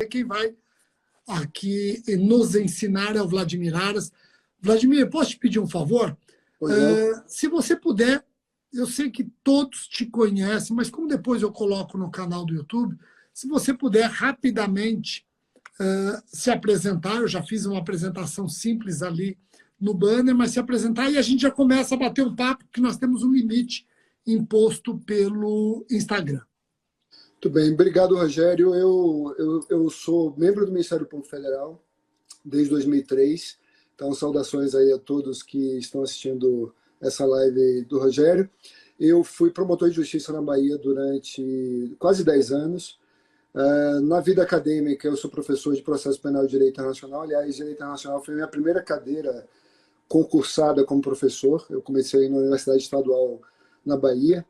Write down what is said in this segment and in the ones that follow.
quem vai aqui nos ensinar é o Vladimir Aras. Vladimir, posso te pedir um favor? Se você puder, eu sei que todos te conhecem, mas como depois eu coloco no canal do YouTube, se você puder rapidamente se apresentar, eu já fiz uma apresentação simples ali no banner, mas se apresentar e a gente já começa a bater um papo, porque nós temos um limite imposto pelo Instagram. Muito bem, obrigado, Rogério. Eu sou membro do Ministério Público Federal desde 2003, então saudações aí a todos que estão assistindo essa live do Rogério. Eu fui promotor de justiça na Bahia durante quase 10 anos. Na vida acadêmica, eu sou professor de processo penal e direito internacional. Aliás, direito internacional foi a minha primeira cadeira concursada como professor. Eu comecei na Universidade Estadual na Bahia,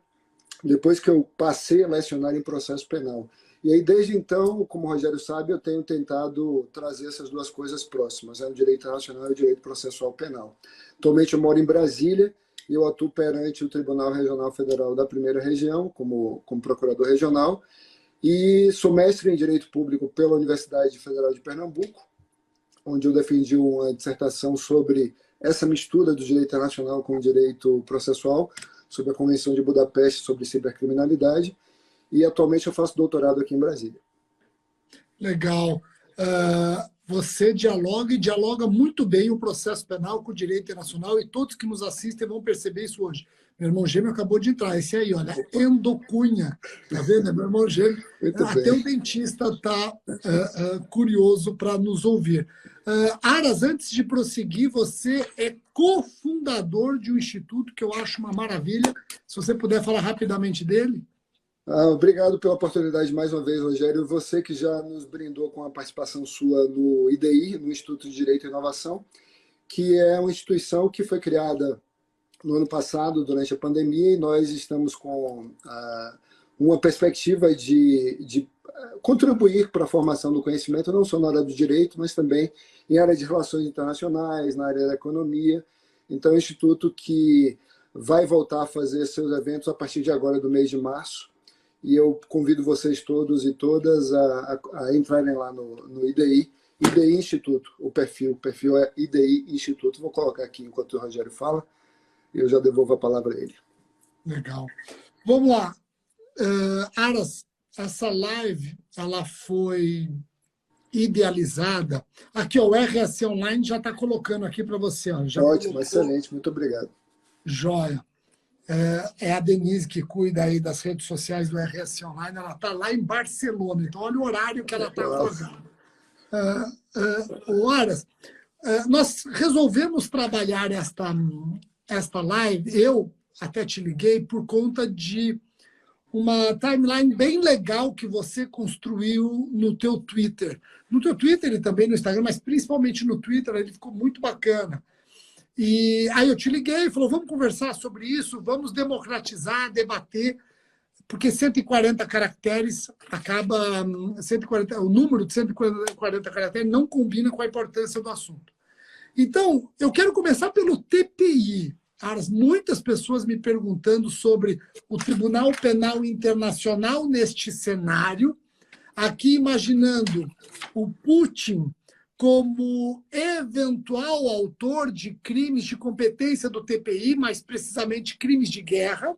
depois que eu passei a lecionar em processo penal. E aí, desde então, como o Rogério sabe, eu tenho tentado trazer essas duas coisas próximas, o direito internacional e o direito processual penal. Atualmente eu moro em Brasília e eu atuo perante o Tribunal Regional Federal da Primeira Região, como procurador regional, e sou mestre em Direito Público pela Universidade Federal de Pernambuco, onde eu defendi uma dissertação sobre essa mistura do direito internacional com o direito processual, sobre a Convenção de Budapeste sobre cibercriminalidade, e atualmente eu faço doutorado aqui em Brasília. Legal. Você dialoga muito bem o processo penal com o direito internacional, e todos que nos assistem vão perceber isso hoje. Meu irmão gêmeo acabou de entrar, esse aí, olha, Endocunha, tá vendo? Meu irmão gêmeo, até o dentista está curioso para nos ouvir. Aras, antes de prosseguir, você é cofundador de um instituto que eu acho uma maravilha. Se você puder falar rapidamente dele. Obrigado pela oportunidade mais uma vez, Rogério. Você que já nos brindou com a participação sua no IDI, no Instituto de Direito e Inovação, que é uma instituição que foi criada no ano passado, durante a pandemia, e nós estamos com uma perspectiva de contribuir para a formação do conhecimento, não só na área do direito, mas também em área de relações internacionais, na área da economia. Então, é um instituto que vai voltar a fazer seus eventos a partir de agora, do mês de março, e eu convido vocês todos e todas a entrarem lá no IDI, IDI Instituto, o perfil é IDI Instituto. Vou colocar aqui enquanto o Rogério fala, e eu já devolvo a palavra a ele. Legal. Vamos lá. Aras, essa live ela foi idealizada. Aqui, o RSC Online já está colocando aqui para você. Ó, já ótimo, colocou. Excelente, muito obrigado. Joia. É a Denise que cuida aí das redes sociais do RSC Online, ela está lá em Barcelona, então olha o horário que ela está acordando. Aras, nós resolvemos trabalhar esta live, eu até te liguei por conta de uma timeline bem legal que você construiu no teu Twitter. No teu Twitter e também no Instagram, mas principalmente no Twitter, ele ficou muito bacana. E aí eu te liguei e falou, vamos conversar sobre isso, vamos democratizar, debater, porque 140 caracteres acaba... o número de 140 caracteres não combina com a importância do assunto. Então, eu quero começar pelo TPI. Muitas pessoas me perguntando sobre o Tribunal Penal Internacional neste cenário, aqui imaginando o Putin como eventual autor de crimes de competência do TPI, mais precisamente crimes de guerra,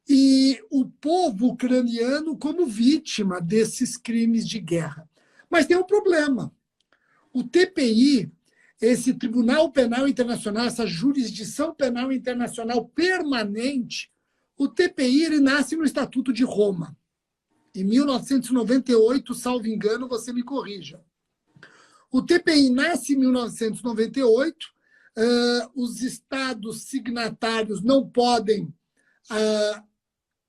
e o povo ucraniano como vítima desses crimes de guerra. Mas tem um problema. O TPI, esse Tribunal Penal Internacional, essa jurisdição penal internacional permanente, o TPI ele nasce no Estatuto de Roma. Em 1998, salvo engano, você me corrija. O TPI nasce em 1998, os estados signatários não podem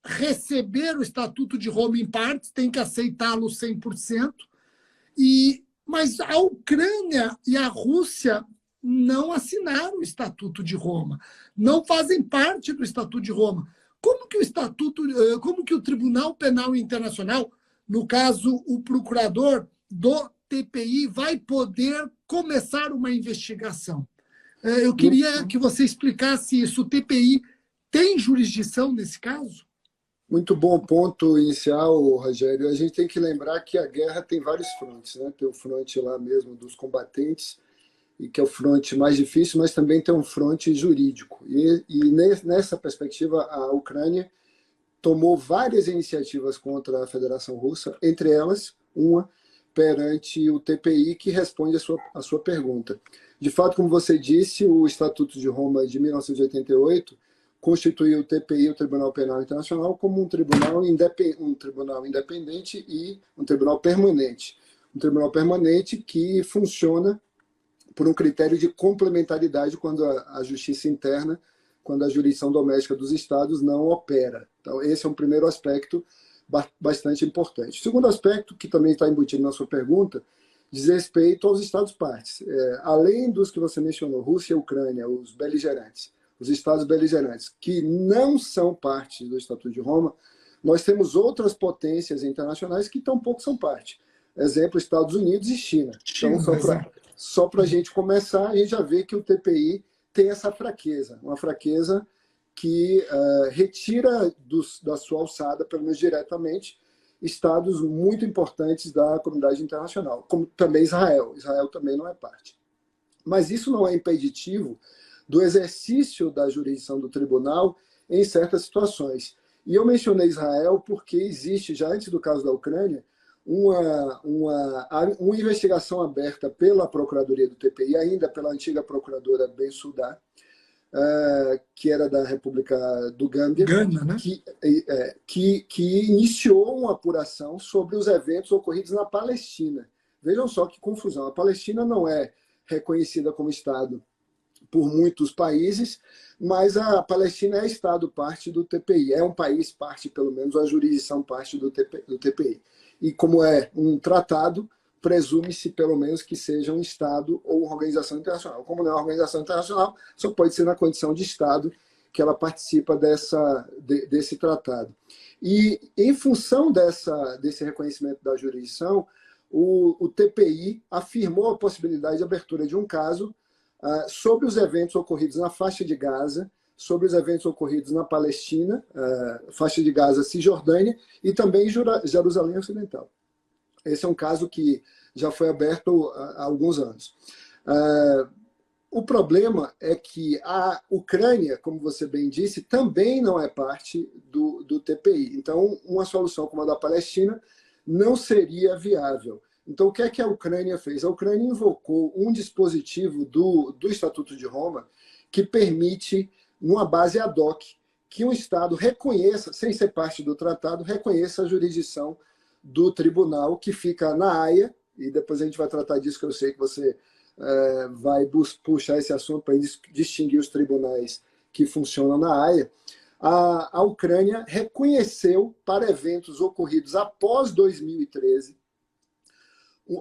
receber o Estatuto de Roma em partes, tem que aceitá-lo 100%, mas a Ucrânia e a Rússia não assinaram o Estatuto de Roma, não fazem parte do Estatuto de Roma. Como que o Tribunal Penal Internacional, no caso o procurador do TPI, vai poder começar uma investigação? Eu queria que você explicasse isso. O TPI tem jurisdição nesse caso? Muito bom ponto inicial, Rogério. A gente tem que lembrar que a guerra tem vários frontes, né? Tem o fronte lá mesmo dos combatentes, e que é o fronte mais difícil, mas também tem um fronte jurídico. Nessa perspectiva, a Ucrânia tomou várias iniciativas contra a Federação Russa, entre elas uma perante o TPI, que responde a sua pergunta. De fato, como você disse, o Estatuto de Roma de 1988 constituiu o TPI, o Tribunal Penal Internacional, como um tribunal independente e um tribunal permanente. Um tribunal permanente que funciona por um critério de complementaridade quando a justiça interna, quando a jurisdição doméstica dos estados não opera. Então, esse é um primeiro aspecto bastante importante. O segundo aspecto, que também está embutido na sua pergunta, diz respeito aos estados-partes. Além dos que você mencionou, Rússia e Ucrânia, os beligerantes, os estados beligerantes, que não são parte do Estatuto de Roma, nós temos outras potências internacionais que tampouco são parte. Exemplo, Estados Unidos e China. Então, só para a gente começar, a gente já vê que o TPI tem essa fraqueza, uma fraqueza que retira da sua alçada, pelo menos diretamente, estados muito importantes da comunidade internacional, como também Israel. Israel também não é parte. Mas isso não é impeditivo do exercício da jurisdição do tribunal em certas situações. E eu mencionei Israel porque existe, já antes do caso da Ucrânia, uma investigação aberta pela Procuradoria do TPI, ainda pela antiga procuradora Bensouda, que era da República do Gâmbia, Gana, né? que iniciou uma apuração sobre os eventos ocorridos na Palestina. Vejam só que confusão. A Palestina não é reconhecida como Estado por muitos países, mas a Palestina é Estado parte do TPI, é um país parte, pelo menos, a jurisdição parte do TPI. E como é um tratado, presume-se, pelo menos, que seja um Estado ou uma organização internacional. Como não é uma organização internacional, só pode ser na condição de Estado que ela participa desse tratado. E, em função desse reconhecimento da jurisdição, o TPI afirmou a possibilidade de abertura de um caso sobre os eventos ocorridos na faixa de Gaza, sobre os eventos ocorridos na Palestina, faixa de Gaza, Cisjordânia, e também Jerusalém Ocidental. Esse é um caso que já foi aberto há alguns anos. O problema é que a Ucrânia, como você bem disse, também não é parte do TPI. Então, uma solução como a da Palestina não seria viável. Então, o que é que a Ucrânia fez? A Ucrânia invocou um dispositivo do Estatuto de Roma que permite, numa base ad hoc, que um Estado reconheça, sem ser parte do tratado, reconheça a jurisdição do tribunal que fica na Haia, e depois a gente vai tratar disso, que eu sei que você vai puxar esse assunto para distinguir os tribunais que funcionam na Haia. A Ucrânia reconheceu, para eventos ocorridos após 2013,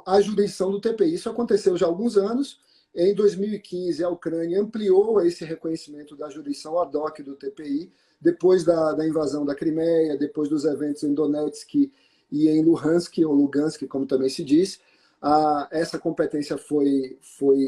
a jurisdição do TPI. Isso aconteceu já há alguns anos. Em 2015, a Ucrânia ampliou esse reconhecimento da jurisdição ad hoc do TPI, depois da invasão da Crimeia, depois dos eventos em Donetsk e em Luhansk, ou Lugansk, como também se diz. Essa competência foi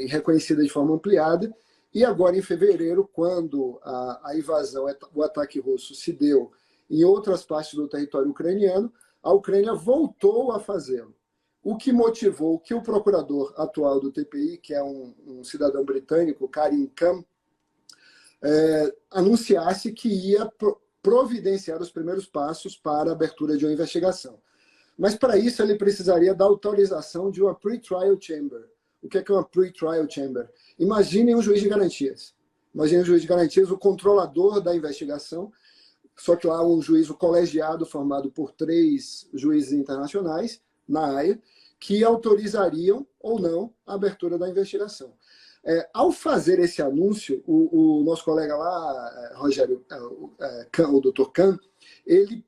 reconhecida de forma ampliada, e agora, em fevereiro, quando a invasão, o ataque russo se deu em outras partes do território ucraniano, a Ucrânia voltou a fazê-lo. O que motivou que o procurador atual do TPI, que é um cidadão britânico, Karim Khan, anunciasse que ia providenciar os primeiros passos para a abertura de uma investigação. Mas, para isso, ele precisaria da autorização de uma pre-trial chamber. O que é uma pre-trial chamber? Imaginem um juiz de garantias. Imaginem um juiz de garantias, o controlador da investigação, só que lá um juízo colegiado formado por 3 juízes internacionais, na Haia, que autorizariam ou não a abertura da investigação. Ao fazer esse anúncio, o nosso colega lá, Rogério, o Dr. Khan, ele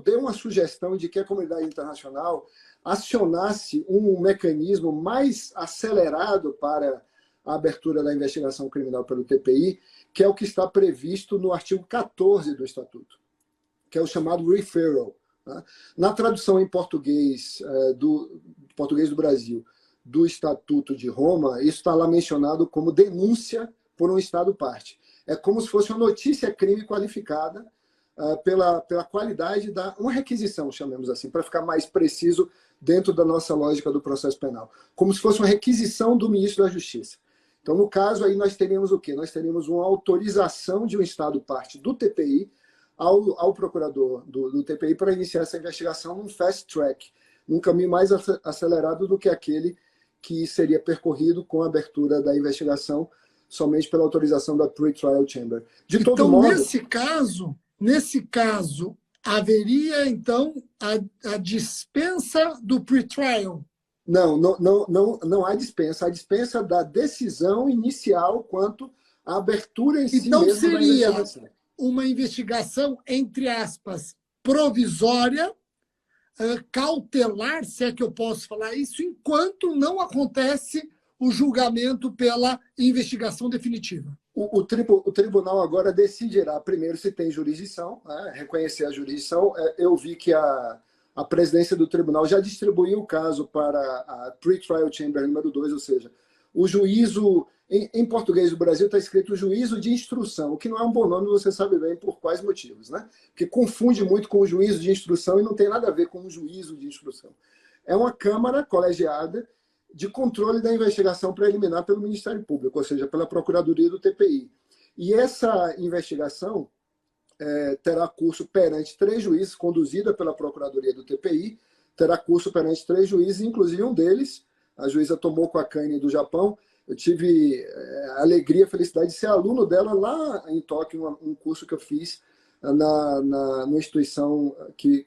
deu uma sugestão de que a comunidade internacional acionasse um mecanismo mais acelerado para a abertura da investigação criminal pelo TPI, que é o que está previsto no artigo 14 do Estatuto, que é o chamado referral. Na tradução em português, português do Brasil, do Estatuto de Roma, isso está lá mencionado como denúncia por um Estado-parte. É como se fosse uma notícia-crime qualificada pela qualidade da uma requisição, chamemos assim, para ficar mais preciso dentro da nossa lógica do processo penal, como se fosse uma requisição do ministro da Justiça. Então, no caso, aí nós teríamos o quê? Nós teríamos uma autorização de um Estado-parte do TPI ao procurador do TPI para iniciar essa investigação num fast track, num caminho mais acelerado do que aquele que seria percorrido com a abertura da investigação somente pela autorização da Pre-Trial Chamber. De todo então, modo... nesse caso, haveria, então, a dispensa do pre-trial? Não há dispensa. A dispensa da decisão inicial quanto à abertura em si então, mesmo da investigação. Então, seria uma investigação, entre aspas, provisória, cautelar, se é que eu posso falar isso, enquanto não acontece o julgamento pela investigação definitiva. O tribunal agora decidirá primeiro se tem jurisdição, né, reconhecer a jurisdição. Eu vi que a presidência do tribunal já distribuiu o caso para a Pre-Trial Chamber número 2, ou seja, o juízo, em português do Brasil está escrito juízo de instrução, o que não é um bom nome, você sabe bem por quais motivos, né? Porque confunde muito com o juízo de instrução e não tem nada a ver com o juízo de instrução. É uma Câmara colegiada de controle da investigação preliminar pelo Ministério Público, ou seja, pela Procuradoria do TPI. E essa investigação terá curso perante 3 juízes, conduzida pela Procuradoria do TPI, terá curso perante 3 juízes, inclusive um deles, a juíza Tomoko Akane, do Japão. Eu tive a alegria, a felicidade de ser aluno dela lá em Tóquio, um curso que eu fiz numa instituição que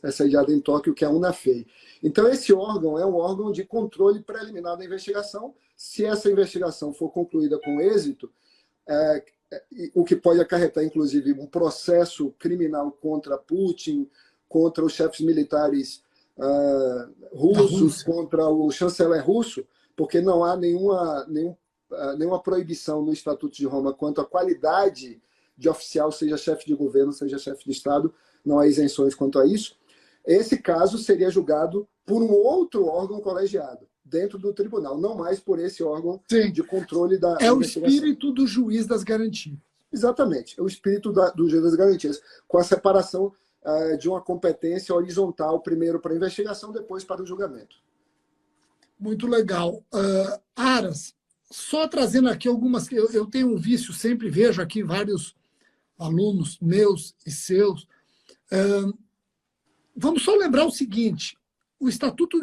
é sediada em Tóquio, que é a UNAFEI. Então, esse órgão é um órgão de controle preliminar da investigação. Se essa investigação for concluída com êxito, o que pode acarretar, inclusive, um processo criminal contra Putin, contra os chefes militares russos, contra o chanceler russo, porque não há nenhuma proibição no Estatuto de Roma quanto à qualidade de oficial, seja chefe de governo, seja chefe de Estado, não há isenções quanto a isso. Esse caso seria julgado por um outro órgão colegiado, dentro do tribunal, não mais por esse órgão de controle da investigação. É o espírito do juiz das garantias. Exatamente, é o espírito do juiz das garantias, com a separação de uma competência horizontal, primeiro para a investigação, depois para o julgamento. Muito legal. Aras, só trazendo aqui algumas... Eu tenho um vício, sempre vejo aqui vários alunos meus e seus. Vamos só lembrar o seguinte, o Estatuto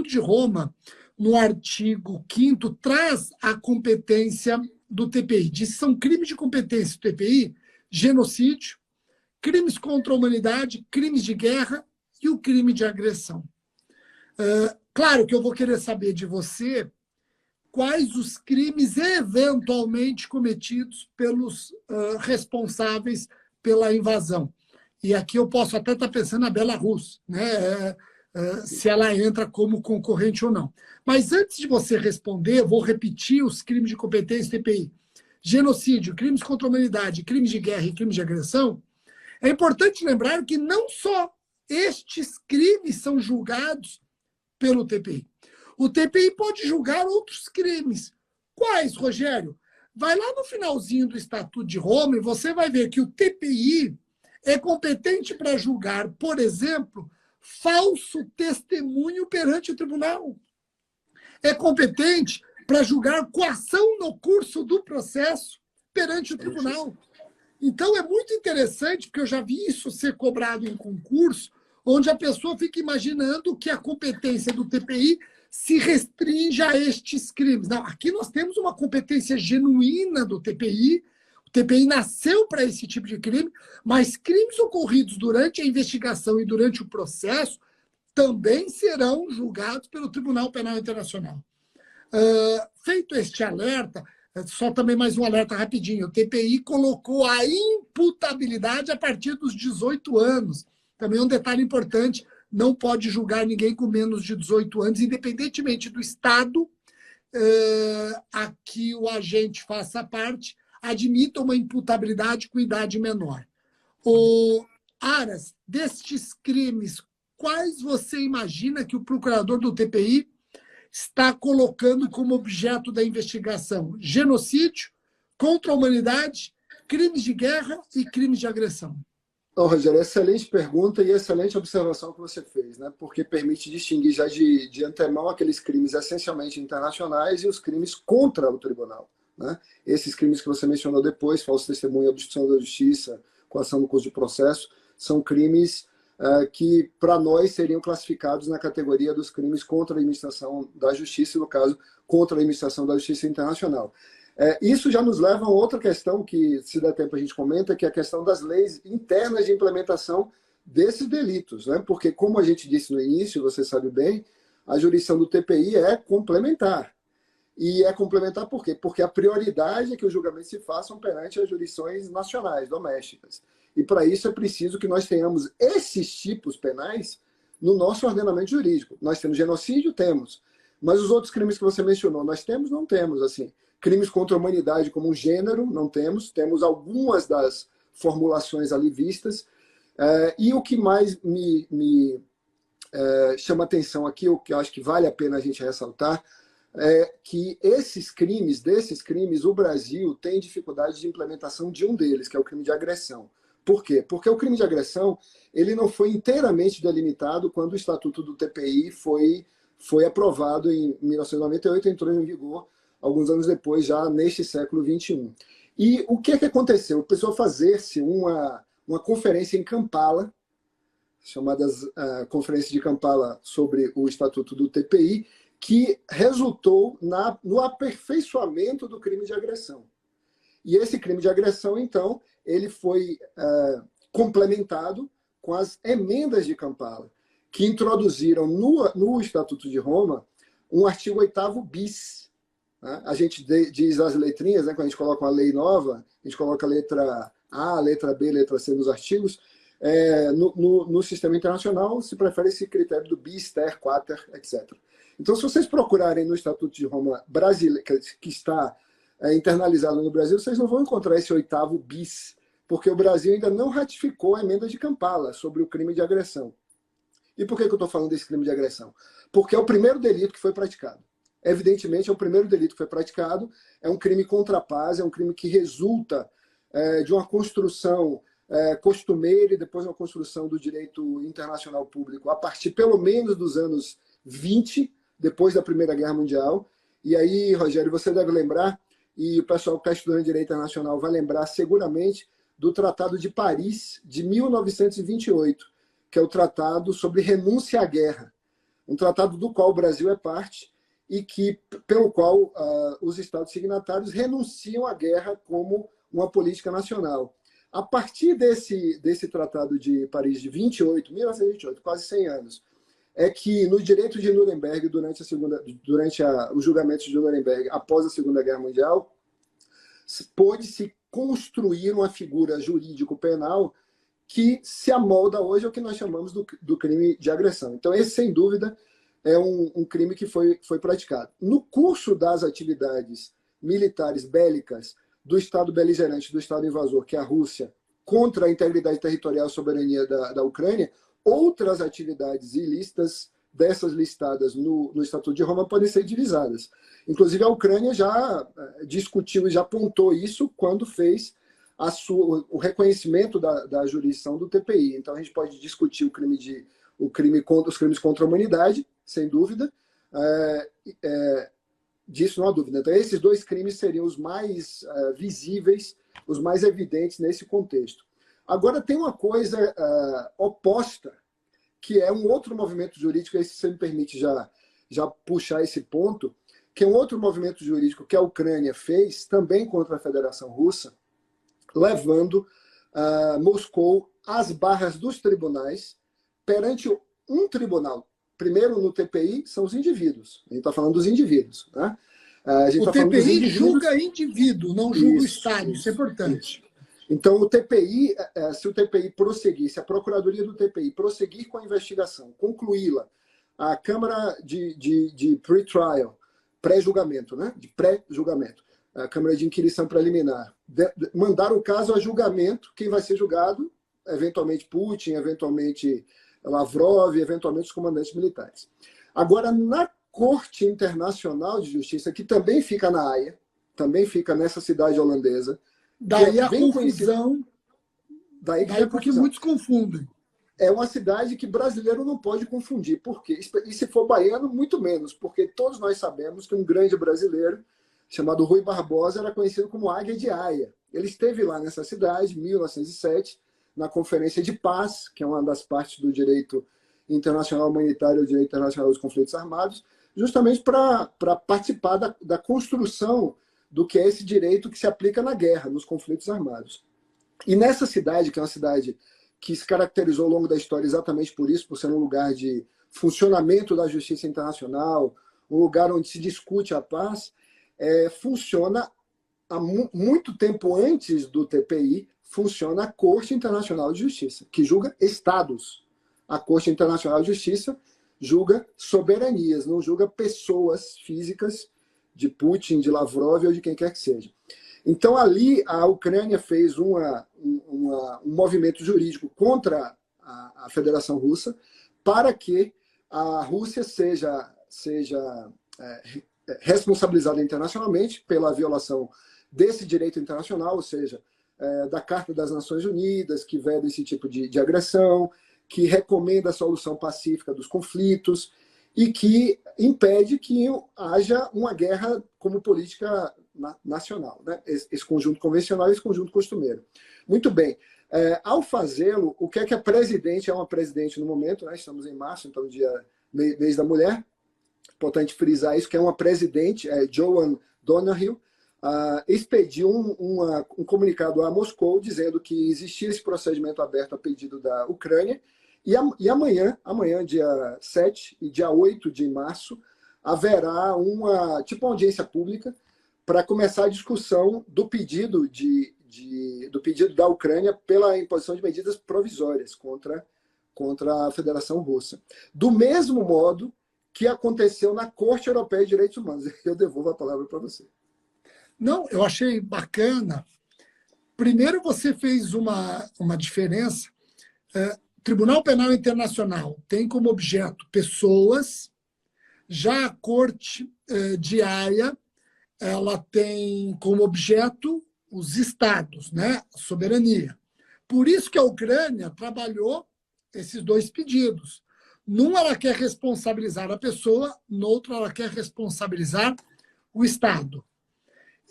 de Roma, no artigo 5º, traz a competência do TPI. Diz que são crimes de competência do TPI, genocídio, crimes contra a humanidade, crimes de guerra e o crime de agressão. Claro que eu vou querer saber de você quais os crimes eventualmente cometidos pelos responsáveis pela invasão. E aqui eu posso até estar pensando na Belarus, né? Se ela entra como concorrente ou não. Mas antes de você responder, eu vou repetir os crimes de competência do TPI. Genocídio, crimes contra a humanidade, crimes de guerra e crimes de agressão. É importante lembrar que não só estes crimes são julgados pelo TPI. O TPI pode julgar outros crimes. Quais, Rogério? Vai lá no finalzinho do Estatuto de Roma e você vai ver que o TPI é competente para julgar, por exemplo, falso testemunho perante o tribunal. É competente para julgar coação no curso do processo perante o tribunal. Então, é muito interessante, porque eu já vi isso ser cobrado em concurso, onde a pessoa fica imaginando que a competência do TPI se restringe a estes crimes. Não, aqui nós temos uma competência genuína do TPI. O TPI nasceu para esse tipo de crime, mas crimes ocorridos durante a investigação e durante o processo também serão julgados pelo Tribunal Penal Internacional. Feito este alerta, só também mais um alerta rapidinho, o TPI colocou a imputabilidade a partir dos 18 anos. Também é um detalhe importante, não pode julgar ninguém com menos de 18 anos, independentemente do estado a que o agente faça parte, admita uma imputabilidade com idade menor. Aras, destes crimes, quais você imagina que o procurador do TPI está colocando como objeto da investigação? Genocídio, contra a humanidade, crimes de guerra e crimes de agressão. Rogério, excelente pergunta e excelente observação que você fez, né? Porque permite distinguir já de antemão aqueles crimes essencialmente internacionais e os crimes contra o tribunal, né? Esses crimes que você mencionou depois, falso testemunho, obstrução da justiça, coação no curso de processo, são crimes que, para nós, seriam classificados na categoria dos crimes contra a administração da justiça, e, no caso, contra a administração da justiça internacional. Isso já nos leva a outra questão que, se der tempo, a gente comenta, que é a questão das leis internas de implementação desses delitos, né? Porque, como a gente disse no início, você sabe bem, a jurisdição do TPI é complementar. E é complementar por quê? Porque a prioridade é que os julgamentos se façam perante as jurisdições nacionais, domésticas. E, para isso, é preciso que nós tenhamos esses tipos penais no nosso ordenamento jurídico. Nós temos genocídio? Temos. Mas os outros crimes que você mencionou, nós temos? Não temos, assim. Crimes contra a humanidade como um gênero, não temos. Temos algumas das formulações ali vistas. E o que mais me chama atenção aqui, o que eu acho que vale a pena a gente ressaltar, é que desses crimes, o Brasil tem dificuldade de implementação de um deles, que é o crime de agressão. Por quê? Porque o crime de agressão ele não foi inteiramente delimitado quando o Estatuto do TPI foi aprovado em 1998 e entrou em vigor alguns anos depois, já neste século XXI. E o que aconteceu? Precisou fazer-se uma conferência em Kampala, chamada Conferência de Kampala sobre o Estatuto do TPI, que resultou no aperfeiçoamento do crime de agressão. E esse crime de agressão, então, ele foi complementado com as emendas de Kampala, que introduziram no Estatuto de Roma um artigo 8º bis. Né? A gente diz as letrinhas, né? Quando a gente coloca uma lei nova, a gente coloca a letra A, a letra B, a letra C nos artigos. No sistema internacional se prefere esse critério do bis, ter, quater, etc. Então, se vocês procurarem no Estatuto de Roma brasileiro, que está internalizado no Brasil, vocês não vão encontrar esse 8º bis, porque o Brasil ainda não ratificou a emenda de Kampala sobre o crime de agressão. E por que eu estou falando desse crime de agressão? Porque é o primeiro delito que foi praticado. Evidentemente, é o primeiro delito que foi praticado, é um crime contra a paz, é um crime que resulta de uma construção costumeira e depois uma construção do direito internacional público a partir, pelo menos, dos anos 20, depois da Primeira Guerra Mundial. E aí, Rogério, você deve lembrar, e o pessoal que está estudando direito internacional vai lembrar seguramente, do Tratado de Paris, de 1928, que é o Tratado sobre Renúncia à Guerra, um tratado do qual o Brasil é parte e pelo qual os Estados signatários renunciam à guerra como uma política nacional. A partir desse Tratado de Paris de 1928, quase 100 anos, é que no direito de Nuremberg, durante os julgamentos de Nuremberg, após a Segunda Guerra Mundial, pôde-se construir uma figura jurídico-penal que se amolda hoje ao que nós chamamos do crime de agressão. Então, esse, sem dúvida, é um crime que foi praticado. No curso das atividades militares bélicas do Estado beligerante, do Estado invasor, que é a Rússia, contra a integridade territorial e soberania da Ucrânia, outras atividades ilícitas dessas listadas no Estatuto de Roma podem ser divisadas. Inclusive, a Ucrânia já discutiu e já apontou isso quando fez o reconhecimento da jurisdição do TPI. Então, a gente pode discutir os crimes contra a humanidade, sem dúvida. Disso não há dúvida. Então, esses dois crimes seriam os mais visíveis, os mais evidentes nesse contexto. Agora, tem uma coisa oposta, que é um outro movimento jurídico, e se você me permite já puxar esse ponto, que é um outro movimento jurídico que a Ucrânia fez, também contra a Federação Russa, levando Moscou às barras dos tribunais perante um tribunal. Primeiro, no TPI, são os indivíduos. A gente está falando dos indivíduos. Né? O TPI julga indivíduo, não julga o Estado. Isso é importante. Então, o TPI, se o TPI prosseguir, se a Procuradoria do TPI prosseguir com a investigação, concluí-la, a Câmara de Pre-Trial, pré-julgamento, né? De pré-julgamento, a Câmara de Inquirição Preliminar, mandar o caso a julgamento, quem vai ser julgado, eventualmente Putin, eventualmente Lavrov, eventualmente os comandantes militares. Agora, na Corte Internacional de Justiça, que também fica na Haia, também fica nessa cidade holandesa, daí a confusão Daí que vem Daí a porque confusão. muitos confundem. É uma cidade que brasileiro não pode confundir. Por quê? E se for baiano, muito menos, porque todos nós sabemos que um grande brasileiro, chamado Rui Barbosa, era conhecido como Águia de Aia. Ele esteve lá nessa cidade, em 1907, na Conferência de Paz, que é uma das partes do direito internacional humanitário e o direito internacional dos conflitos armados, justamente para participar da construção do que é esse direito que se aplica na guerra, nos conflitos armados. E nessa cidade, que é uma cidade que se caracterizou ao longo da história exatamente por isso, por ser um lugar de funcionamento da justiça internacional, um lugar onde se discute a paz, funciona há muito tempo antes do TPI, funciona a Corte Internacional de Justiça, que julga estados. A Corte Internacional de Justiça julga soberanias, não julga pessoas físicas de Putin, de Lavrov ou de quem quer que seja. Então, ali, a Ucrânia fez um movimento jurídico contra a Federação Russa para que a Rússia seja responsabilizada internacionalmente pela violação desse direito internacional, ou seja, da Carta das Nações Unidas, que veda esse tipo de agressão, que recomenda a solução pacífica dos conflitos e que impede que haja uma guerra como política nacional, né? Esse conjunto convencional e esse conjunto costumeiro. Muito bem. Ao fazê-lo, o que é a presidente, é uma presidente no momento, né? Estamos em março, então mês da mulher, importante frisar isso, que é uma presidente, Joan Donoghue, expediu um comunicado a Moscou dizendo que existia esse procedimento aberto a pedido da Ucrânia e amanhã, dia 7 e dia 8 de março, haverá uma audiência pública para começar a discussão do pedido da Ucrânia pela imposição de medidas provisórias contra a Federação Russa. Do mesmo modo que aconteceu na Corte Europeia de Direitos Humanos. Eu devolvo a palavra para você. Não, eu achei bacana. Primeiro, você fez uma diferença. Tribunal Penal Internacional tem como objeto pessoas, já a Corte de Haia, ela tem como objeto os estados, né? A soberania. Por isso que a Ucrânia trabalhou esses dois pedidos. Num, ela quer responsabilizar a pessoa, no outro, ela quer responsabilizar o Estado.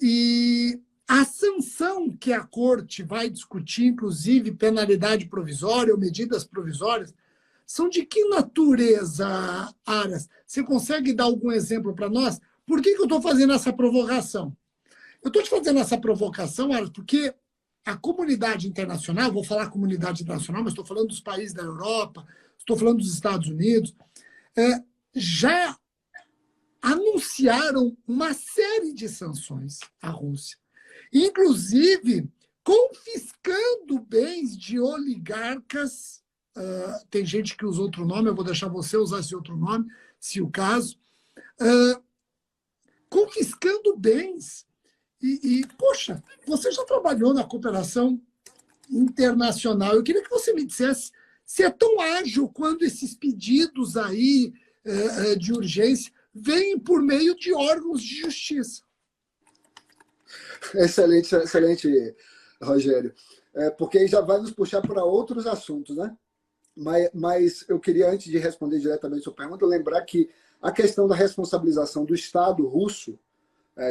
E a sanção que a Corte vai discutir, inclusive penalidade provisória ou medidas provisórias, são de que natureza, Aras? Você consegue dar algum exemplo para nós? Por que eu estou fazendo essa provocação? Eu estou te fazendo essa provocação, Aras, porque a comunidade internacional, vou falar comunidade internacional, mas estou falando dos países da Europa, estou falando dos Estados Unidos, já anunciaram uma série de sanções à Rússia, inclusive confiscando bens de oligarcas. Tem gente que usa outro nome, eu vou deixar você usar esse outro nome, se o caso, confiscando bens. Poxa, você já trabalhou na cooperação internacional. Eu queria que você me dissesse se é tão ágil quando esses pedidos aí de urgência vêm por meio de órgãos de justiça. Excelente, excelente, Rogério. Porque aí já vai nos puxar para outros assuntos, né? Mas eu queria, antes de responder diretamente a sua pergunta, lembrar que a questão da responsabilização do Estado russo,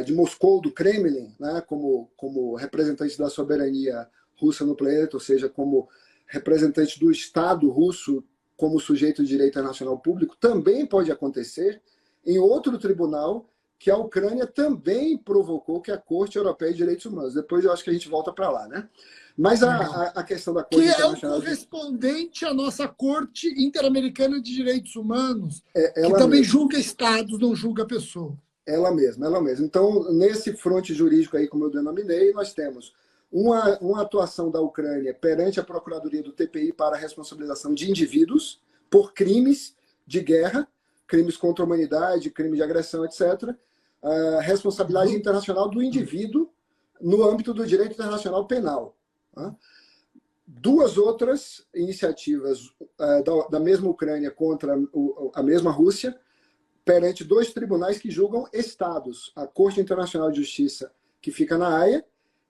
de Moscou, do Kremlin, né, como representante da soberania russa no planeta, ou seja, como representante do Estado russo como sujeito de direito internacional público, também pode acontecer em outro tribunal que a Ucrânia também provocou, que é a Corte Europeia de Direitos Humanos. Depois eu acho que a gente volta para lá, né? Mas a questão da Corte Internacional... Que é o correspondente à nossa Corte Interamericana de Direitos Humanos, que mesma. também julga estados, não julga pessoas. Ela mesma. Então, nesse fronte jurídico aí, como eu denominei, nós temos uma atuação da Ucrânia perante a Procuradoria do TPI para a responsabilização de indivíduos por crimes de guerra, crimes contra a humanidade, crimes de agressão, etc. A responsabilidade internacional do indivíduo no âmbito do direito internacional penal. Tá? Duas outras iniciativas da mesma Ucrânia contra a mesma Rússia, perante dois tribunais que julgam estados, a Corte Internacional de Justiça, que fica na Haia,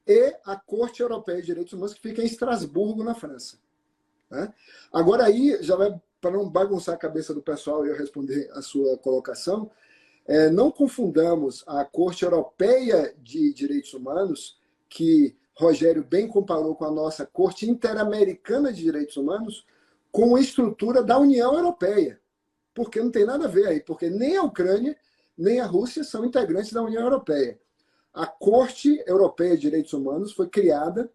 e a Corte Europeia de Direitos Humanos, que fica em Estrasburgo, na França. Né? Agora aí, já vai, para não bagunçar a cabeça do pessoal e eu responder a sua colocação, não confundamos a Corte Europeia de Direitos Humanos, que Rogério bem comparou com a nossa Corte Interamericana de Direitos Humanos, com a estrutura da União Europeia. Porque não tem nada a ver aí, porque nem a Ucrânia, nem a Rússia são integrantes da União Europeia. A Corte Europeia de Direitos Humanos foi criada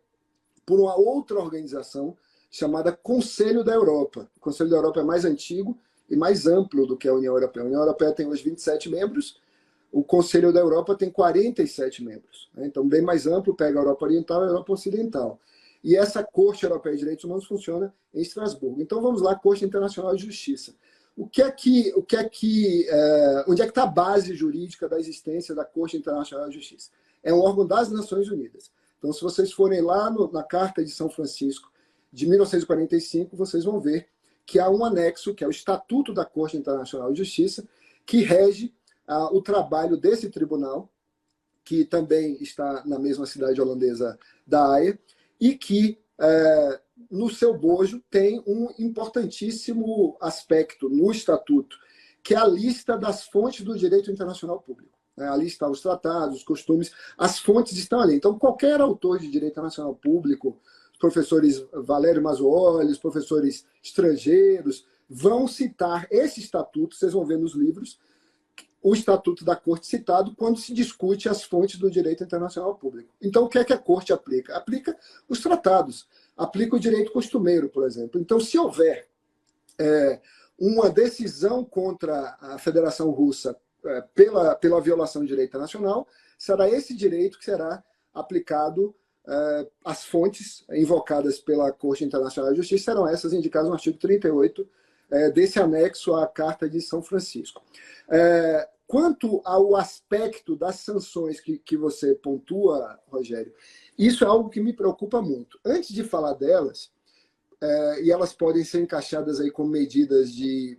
por uma outra organização chamada Conselho da Europa. O Conselho da Europa é mais antigo e mais amplo do que a União Europeia. A União Europeia tem hoje 27 membros, o Conselho da Europa tem 47 membros. Então, bem mais amplo, pega a Europa Oriental e a Europa Ocidental. E essa Corte Europeia de Direitos Humanos funciona em Estrasburgo. Então, vamos lá, Corte Internacional de Justiça. Onde é que está a base jurídica da existência da Corte Internacional de Justiça? É um órgão das Nações Unidas. Então, se vocês forem lá na Carta de São Francisco, de 1945, vocês vão ver que há um anexo, que é o Estatuto da Corte Internacional de Justiça, que rege o trabalho desse tribunal, que também está na mesma cidade holandesa da Haia, e que, no seu bojo, tem um importantíssimo aspecto no Estatuto, que é a lista das fontes do direito internacional público. Ali estão os tratados, os costumes, as fontes estão ali. Então, qualquer autor de direito internacional público, os professores Valério Mazzuoli, os professores estrangeiros, vão citar esse estatuto, vocês vão ver nos livros, o Estatuto da Corte citado quando se discute as fontes do direito internacional público. Então, o que é que a Corte aplica? Aplica os tratados, aplica o direito costumeiro, por exemplo. Então, se houver uma decisão contra a Federação Russa pela violação do direito internacional, será esse direito que será aplicado às fontes invocadas pela Corte Internacional de Justiça, serão essas indicadas no artigo 38 desse anexo à Carta de São Francisco. Quanto ao aspecto das sanções que você pontua, Rogério, isso é algo que me preocupa muito. Antes de falar delas, e elas podem ser encaixadas aí como medidas de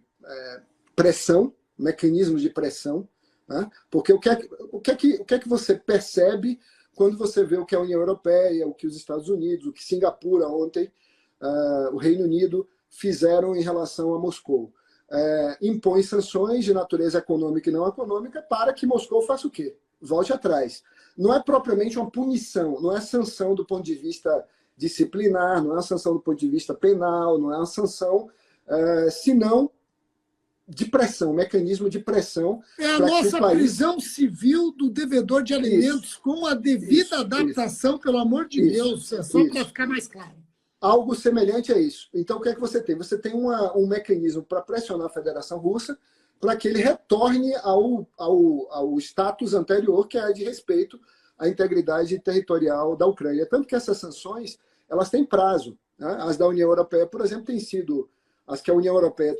pressão, mecanismos de pressão, né? Porque o que é que você percebe quando você vê o que a União Europeia, o que os Estados Unidos, o que Singapura ontem, o Reino Unido fizeram em relação a Moscou? Impõe sanções de natureza econômica e não econômica para que Moscou faça o quê? Volte atrás. Não é propriamente uma punição, não é sanção do ponto de vista disciplinar, não é uma sanção do ponto de vista penal, não é uma sanção, senão de pressão, um mecanismo de pressão. É a nossa prisão civil do devedor de alimentos, com a devida adaptação, pelo amor de Deus, só para ficar mais claro. Algo semelhante a isso. Então, o que é que você tem? Você tem um mecanismo para pressionar a Federação Russa para que ele retorne ao status anterior, que é de respeito à integridade territorial da Ucrânia. Tanto que essas sanções elas têm prazo. Né? As da União Europeia, por exemplo, têm sido... As que a União Europeia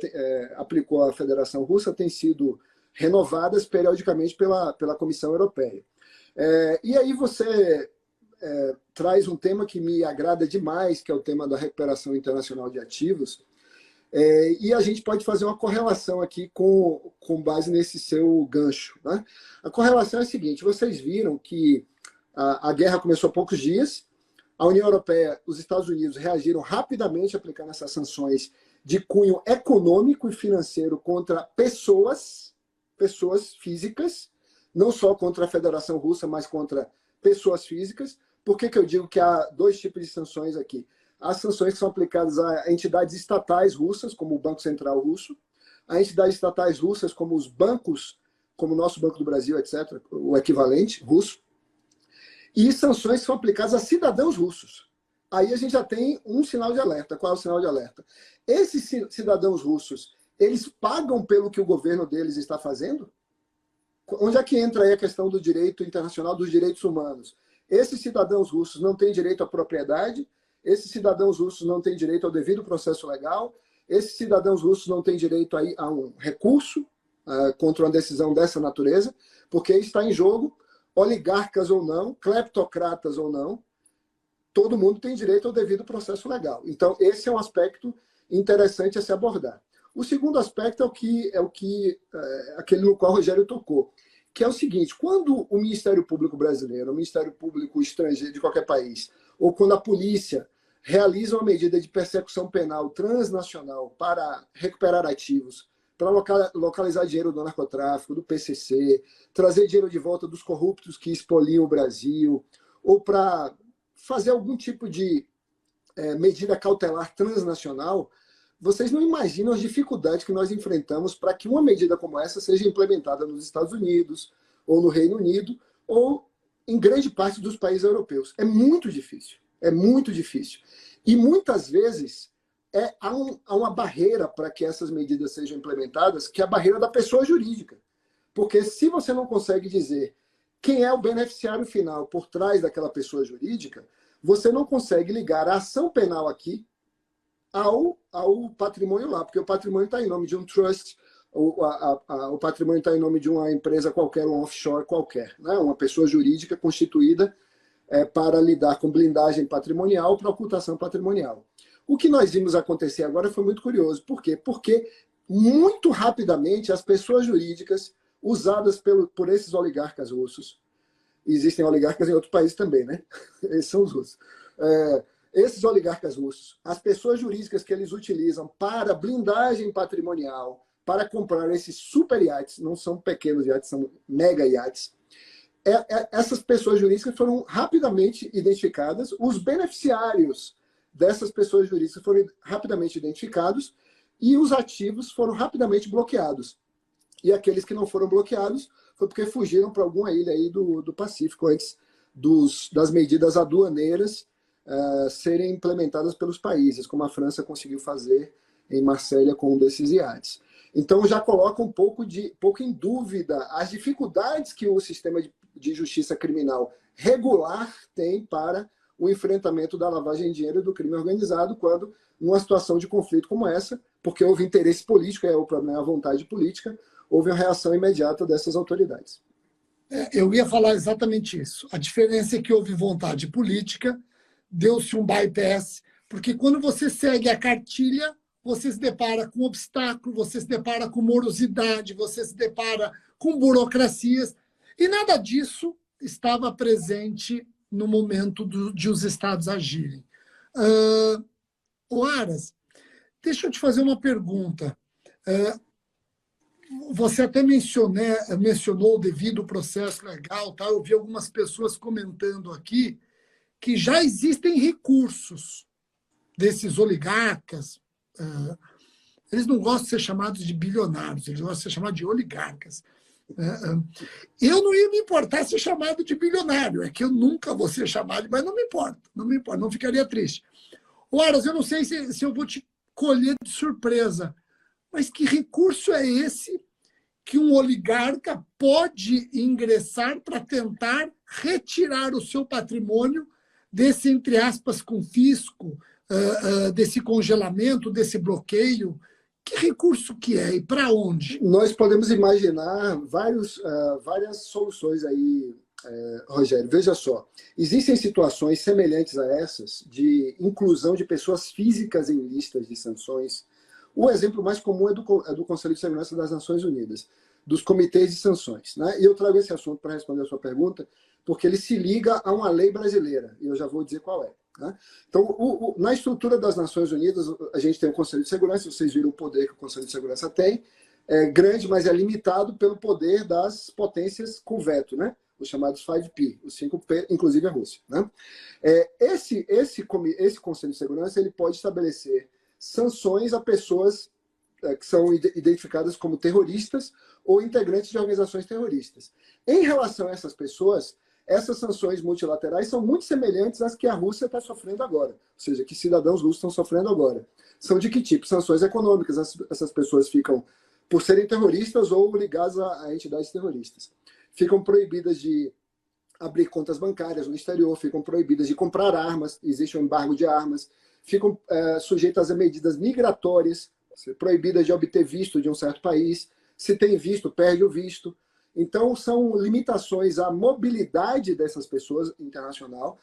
aplicou à Federação Russa têm sido renovadas periodicamente pela Comissão Europeia. E aí você... traz um tema que me agrada demais, que é o tema da recuperação internacional de ativos, e a gente pode fazer uma correlação aqui com base nesse seu gancho. Né? A correlação é a seguinte: vocês viram que a guerra começou há poucos dias, a União Europeia, os Estados Unidos reagiram rapidamente aplicando essas sanções de cunho econômico e financeiro contra pessoas físicas, não só contra a Federação Russa, mas contra pessoas físicas. Por que eu digo que há dois tipos de sanções aqui? Há sanções que são aplicadas a entidades estatais russas, como o Banco Central Russo, a entidades estatais russas, como os bancos, como o nosso Banco do Brasil, etc., o equivalente russo, e sanções que são aplicadas a cidadãos russos. Aí a gente já tem um sinal de alerta. Qual é o sinal de alerta? Esses cidadãos russos, eles pagam pelo que o governo deles está fazendo? Onde é que entra aí a questão do direito internacional, dos direitos humanos? Esses cidadãos russos não têm direito à propriedade, esses cidadãos russos não têm direito ao devido processo legal, esses cidadãos russos não têm direito a um recurso contra uma decisão dessa natureza, porque está em jogo, oligarcas ou não, cleptocratas ou não, todo mundo tem direito ao devido processo legal. Então, esse é um aspecto interessante a se abordar. O segundo aspecto é aquele no qual o Rogério tocou, que é o seguinte: quando o Ministério Público brasileiro, o Ministério Público estrangeiro de qualquer país, ou quando a polícia realiza uma medida de persecução penal transnacional para recuperar ativos, para localizar dinheiro do narcotráfico, do PCC, trazer dinheiro de volta dos corruptos que expoliam o Brasil, ou para fazer algum tipo de medida cautelar transnacional, vocês não imaginam as dificuldades que nós enfrentamos para que uma medida como essa seja implementada nos Estados Unidos, ou no Reino Unido, ou em grande parte dos países europeus. É muito difícil. É muito difícil. E muitas vezes há uma barreira para que essas medidas sejam implementadas, que é a barreira da pessoa jurídica. Porque se você não consegue dizer quem é o beneficiário final por trás daquela pessoa jurídica, você não consegue ligar a ação penal aqui ao patrimônio lá, porque o patrimônio está em nome de um trust, o patrimônio está em nome de uma empresa qualquer, um offshore qualquer, né? Uma pessoa jurídica constituída para lidar com blindagem patrimonial para ocultação patrimonial. O que nós vimos acontecer agora foi muito curioso. Por quê? Porque muito rapidamente as pessoas jurídicas usadas por esses oligarcas russos, existem oligarcas em outros países também, né? Esses são os russos. Esses oligarcas russos, as pessoas jurídicas que eles utilizam para blindagem patrimonial, para comprar esses super iates, não são pequenos iates, são mega iates, essas pessoas jurídicas foram rapidamente identificadas, os beneficiários dessas pessoas jurídicas foram rapidamente identificados e os ativos foram rapidamente bloqueados. E aqueles que não foram bloqueados foi porque fugiram para alguma ilha aí do Pacífico antes das medidas aduaneiras serem implementadas pelos países, como a França conseguiu fazer em Marselha com um desses iates. Então já coloca um pouco em dúvida as dificuldades que o sistema de justiça criminal regular tem para o enfrentamento da lavagem de dinheiro e do crime organizado, quando, numa situação de conflito como essa, porque houve interesse político, o problema é a vontade política, houve uma reação imediata dessas autoridades. Eu ia falar exatamente isso. A diferença é que houve vontade política, deu-se um bypass, porque quando você segue a cartilha, você se depara com obstáculo, você se depara com morosidade, você se depara com burocracias, e nada disso estava presente no momento de os estados agirem. Aras, deixa eu te fazer uma pergunta. Você até mencionou o devido processo legal, tá? Eu vi algumas pessoas comentando aqui que já existem recursos desses oligarcas. Eles não gostam de ser chamados de bilionários, eles gostam de ser chamados de oligarcas. Eu não ia me importar ser chamado de bilionário, é que eu nunca vou ser chamado, mas não me importa, não ficaria triste. Aras, eu não sei se eu vou te colher de surpresa, mas que recurso é esse que um oligarca pode ingressar para tentar retirar o seu patrimônio desse, entre aspas, confisco, desse congelamento, desse bloqueio? Que recurso que é e para onde? Nós podemos imaginar várias soluções aí, Rogério. Veja só, existem situações semelhantes a essas de inclusão de pessoas físicas em listas de sanções. O exemplo mais comum é do Conselho de Segurança das Nações Unidas, dos comitês de sanções, né? E eu trago esse assunto para responder a sua pergunta, porque ele se liga a uma lei brasileira, e eu já vou dizer qual é. Né? Então, na estrutura das Nações Unidas, a gente tem o Conselho de Segurança, vocês viram o poder que o Conselho de Segurança tem, é grande, mas é limitado pelo poder das potências com veto, né? Os chamados 5P, os 5P, inclusive a Rússia. Né? Esse Conselho de Segurança ele pode estabelecer sanções a pessoas que são identificadas como terroristas ou integrantes de organizações terroristas. Em relação a essas pessoas, essas sanções multilaterais são muito semelhantes às que a Rússia está sofrendo agora, ou seja, que cidadãos russos estão sofrendo agora. São de que tipo? Sanções econômicas. Essas pessoas ficam, por serem terroristas ou ligadas a entidades terroristas, ficam proibidas de abrir contas bancárias no exterior, ficam proibidas de comprar armas, existe um embargo de armas, ficam sujeitas a medidas migratórias, proibidas de obter visto de um certo país, se tem visto, perde o visto. Então, são limitações à mobilidade dessas pessoas internacional,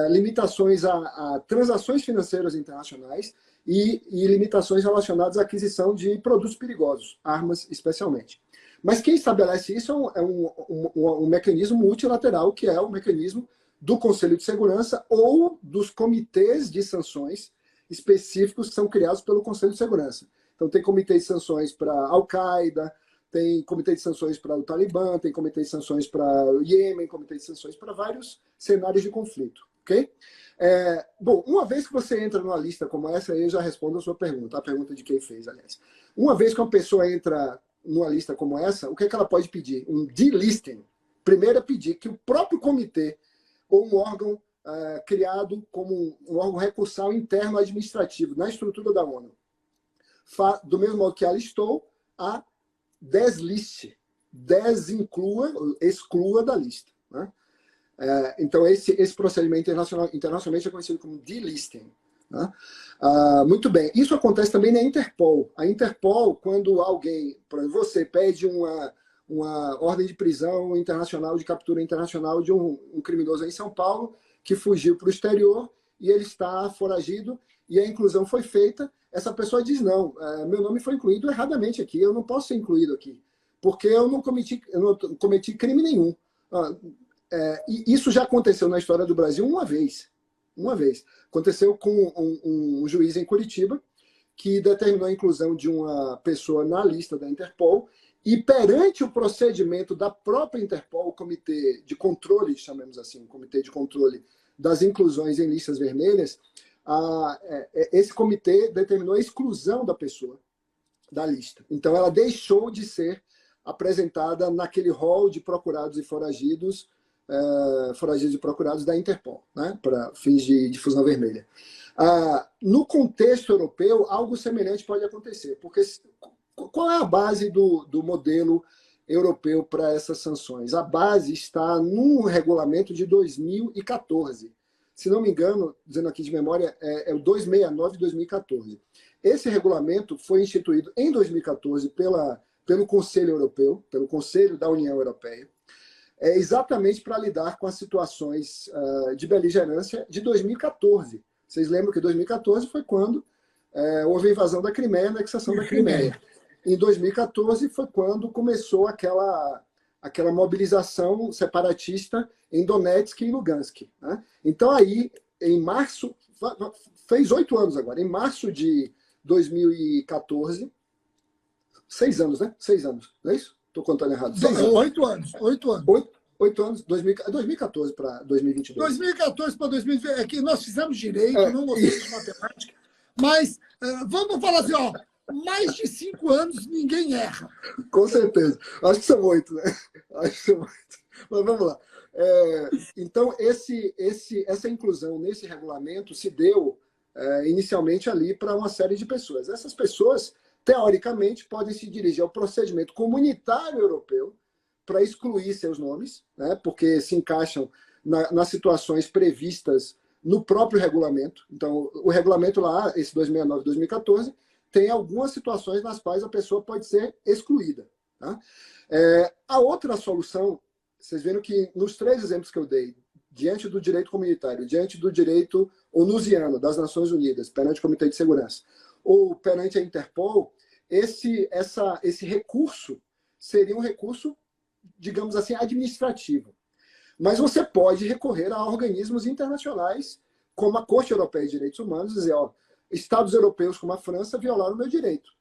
limitações a transações financeiras internacionais e limitações relacionadas à aquisição de produtos perigosos, armas especialmente. Mas quem estabelece isso é um mecanismo multilateral, que é o mecanismo do Conselho de Segurança ou dos comitês de sanções específicos que são criados pelo Conselho de Segurança. Então, tem comitê de sanções para a Al-Qaeda, tem comitê de sanções para o Talibã, tem comitê de sanções para o Iêmen, comitê de sanções para vários cenários de conflito. Ok? Bom, uma vez que você entra numa lista como essa, eu já respondo a sua pergunta, a pergunta de quem fez, aliás. Uma vez que uma pessoa entra numa lista como essa, o que é que ela pode pedir? Um delisting. Primeiro é pedir que o próprio comitê ou um órgão criado como um órgão recursal interno administrativo na estrutura da ONU, do mesmo modo que alistou, a desliste, exclua da lista. Né? Então, esse procedimento internacionalmente é conhecido como delisting. Né? Muito bem. Isso acontece também na Interpol. A Interpol, quando alguém, por exemplo, você pede uma ordem de prisão internacional, de captura internacional de um criminoso em São Paulo, que fugiu para o exterior e ele está foragido e a inclusão foi feita, essa pessoa diz, não, meu nome foi incluído erradamente aqui, eu não posso ser incluído aqui, porque eu não cometi crime nenhum. E isso já aconteceu na história do Brasil uma vez. Uma vez. Aconteceu com um juiz em Curitiba, que determinou a inclusão de uma pessoa na lista da Interpol, e perante o procedimento da própria Interpol, o comitê de controle, chamemos assim, o comitê de controle das inclusões em listas vermelhas, esse comitê determinou a exclusão da pessoa da lista. Então, ela deixou de ser apresentada naquele rol de procurados e foragidos e procurados da Interpol, né, para fins de difusão vermelha. No contexto europeu, algo semelhante pode acontecer, porque qual é a base do modelo europeu para essas sanções? A base está no regulamento de 2014. Se não me engano, dizendo aqui de memória, é o 269 de 2014. Esse regulamento foi instituído em 2014 pelo Conselho Europeu, pelo Conselho da União Europeia, exatamente para lidar com as situações de beligerância de 2014. Vocês lembram que 2014 foi quando houve a invasão da Crimeia, a anexação da Crimeia. Em 2014 foi quando começou aquela mobilização separatista em Donetsk e Lugansk. Né? Então aí, em março, fez 8 anos agora, em março de 2014, 6 anos, né? 6 anos, não é isso? Estou contando errado. 8 anos. 8 anos. 8 anos, 2014 para 2022. 2014 para 2022. É que nós fizemos direito, não gostamos de matemática, mas vamos falar assim, ó, mais de 5 anos ninguém erra. Com certeza. Acho que são 8, né? Acho que são 8. Mas vamos lá. Então, essa inclusão nesse regulamento se deu inicialmente ali para uma série de pessoas. Essas pessoas, teoricamente, podem se dirigir ao procedimento comunitário europeu para excluir seus nomes, né? Porque se encaixam nas situações previstas no próprio regulamento. Então, o regulamento lá, esse 269-2014, tem algumas situações nas quais a pessoa pode ser excluída. Tá? A outra solução, vocês viram que nos 3 exemplos que eu dei, diante do direito comunitário, diante do direito onusiano das Nações Unidas, perante o Comitê de Segurança, ou perante a Interpol, esse recurso seria um recurso, digamos assim, administrativo. Mas você pode recorrer a organismos internacionais, como a Corte Europeia de Direitos Humanos, e dizer, ó, Estados europeus como a França violaram o meu direito.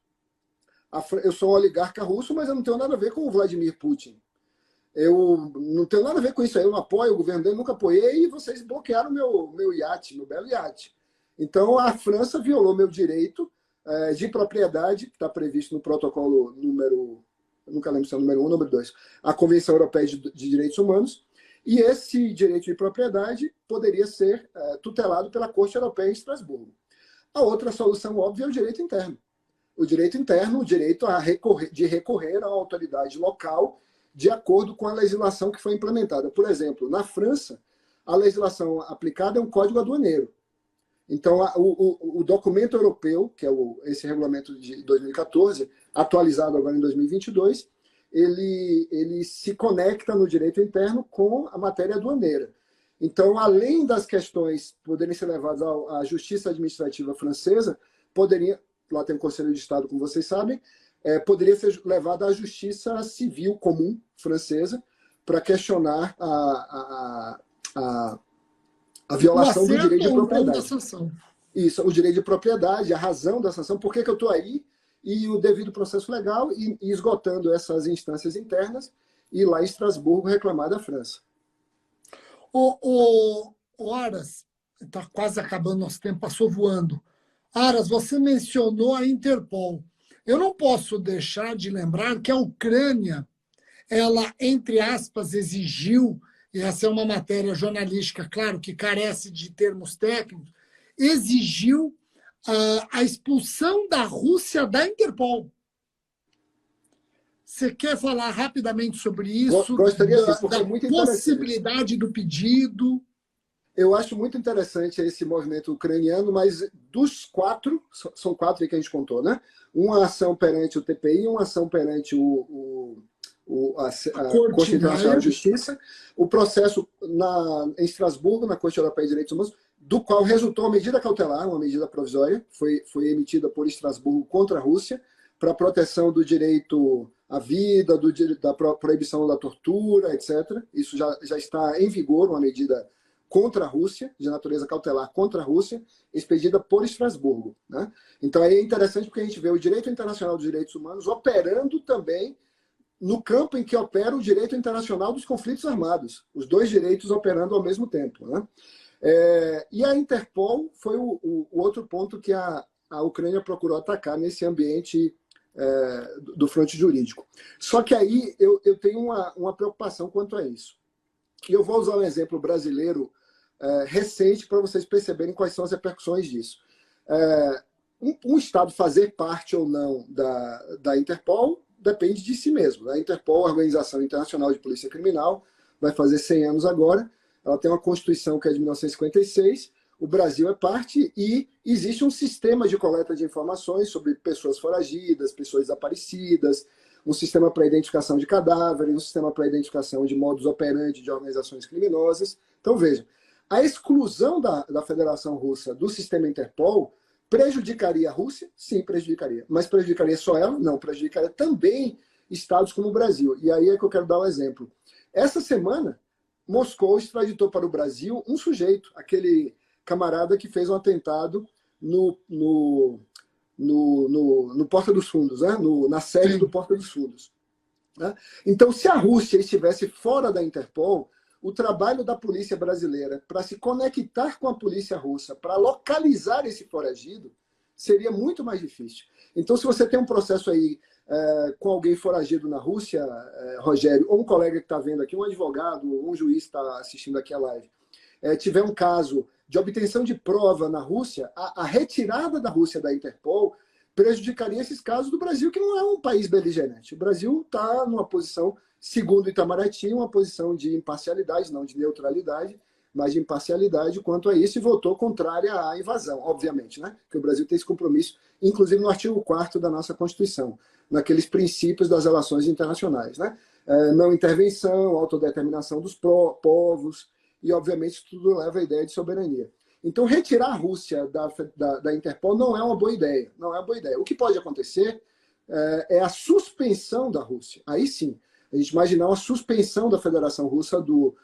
Eu sou um oligarca russo, mas eu não tenho nada a ver com o Vladimir Putin. Eu não tenho nada a ver com isso aí. Eu não apoio o governo dele, nunca apoiei, e vocês bloquearam meu iate, meu belo iate. Então, a França violou meu direito de propriedade, que está previsto no protocolo número... Nunca lembro se é o número 1 ou número 2. A Convenção Europeia de Direitos Humanos. E esse direito de propriedade poderia ser tutelado pela Corte Europeia em Estrasburgo. A outra solução óbvia é o direito interno. O direito interno, o direito de recorrer a uma autoridade local de acordo com a legislação que foi implementada. Por exemplo, na França, a legislação aplicada é um código aduaneiro. Então, o documento europeu, que é esse regulamento de 2014, atualizado agora em 2022, ele se conecta no direito interno com a matéria aduaneira. Então, além das questões poderem ser levadas à justiça administrativa francesa, poderia, lá tem o Conselho de Estado, como vocês sabem, poderia ser levada à justiça civil comum francesa para questionar a violação do direito de propriedade. Isso, o direito de propriedade, a razão da sanção, por que eu estou aí, e o devido processo legal, e esgotando essas instâncias internas, e lá em Estrasburgo reclamar da França. Aras, está quase acabando nosso tempo, passou voando. Aras, você mencionou a Interpol. Eu não posso deixar de lembrar que a Ucrânia, ela, entre aspas, exigiu, e essa é uma matéria jornalística, claro, que carece de termos técnicos, exigiu a expulsão da Rússia da Interpol. Você quer falar rapidamente sobre isso? Gostaria sim, porque da é muito possibilidade do pedido? Eu acho muito interessante esse movimento ucraniano, mas dos 4, são 4 aí que a gente contou, né? Uma ação perante o TPI, uma ação perante a Corte Internacional de Justiça, o processo em Estrasburgo, na Corte Europeia de Direitos Humanos, do qual resultou uma medida cautelar, uma medida provisória, foi emitida por Estrasburgo contra a Rússia, para proteção do direito à vida, da proibição da tortura, etc. Isso já está em vigor, uma medida contra a Rússia, de natureza cautelar contra a Rússia, expedida por Estrasburgo, né? Então aí é interessante porque a gente vê o direito internacional dos direitos humanos operando também no campo em que opera o direito internacional dos conflitos armados, os dois direitos operando ao mesmo tempo, né? E a Interpol foi o outro ponto que a Ucrânia procurou atacar nesse ambiente do fronte jurídico. Só que aí eu tenho uma preocupação quanto a isso. E eu vou usar um exemplo brasileiro recente para vocês perceberem quais são as repercussões disso. Um Estado fazer parte ou não da Interpol depende de si mesmo. A Interpol, a Organização Internacional de Polícia Criminal, vai fazer 100 anos agora. Ela tem uma Constituição que é de 1956. O Brasil é parte e existe um sistema de coleta de informações sobre pessoas foragidas, pessoas desaparecidas, um sistema para identificação de cadáveres, um sistema para identificação de modus operandi de organizações criminosas. Então, veja, a exclusão da Federação Russa do sistema Interpol prejudicaria a Rússia? Sim, prejudicaria. Mas prejudicaria só ela? Não, prejudicaria também estados como o Brasil. E aí é que eu quero dar um exemplo. Essa semana, Moscou extraditou para o Brasil um sujeito, aquele camarada que fez um atentado no Porta dos Fundos, né? Na sede do Porta dos Fundos. Né? Então, se a Rússia estivesse fora da Interpol, o trabalho da polícia brasileira para se conectar com a polícia russa, para localizar esse foragido, seria muito mais difícil. Então, se você tem um processo aí com alguém foragido na Rússia, Rogério, ou um colega que está vendo aqui, um advogado, um juiz está assistindo aqui a live, tiver um caso de obtenção de prova na Rússia, a retirada da Rússia da Interpol prejudicaria esses casos do Brasil, que não é um país beligerante. O Brasil está numa posição, segundo Itamaraty, uma posição de imparcialidade, não de neutralidade, mas de imparcialidade quanto a isso, e votou contrária à invasão, obviamente, né? Porque o Brasil tem esse compromisso, inclusive no artigo 4º da nossa Constituição, naqueles princípios das relações internacionais, né? Não intervenção, autodeterminação dos povos, e, obviamente, tudo leva à ideia de soberania. Então, retirar a Rússia da Interpol não é uma boa ideia. Não é uma boa ideia. O que pode acontecer é a suspensão da Rússia. Aí sim, a gente imaginar uma suspensão da Federação Russa do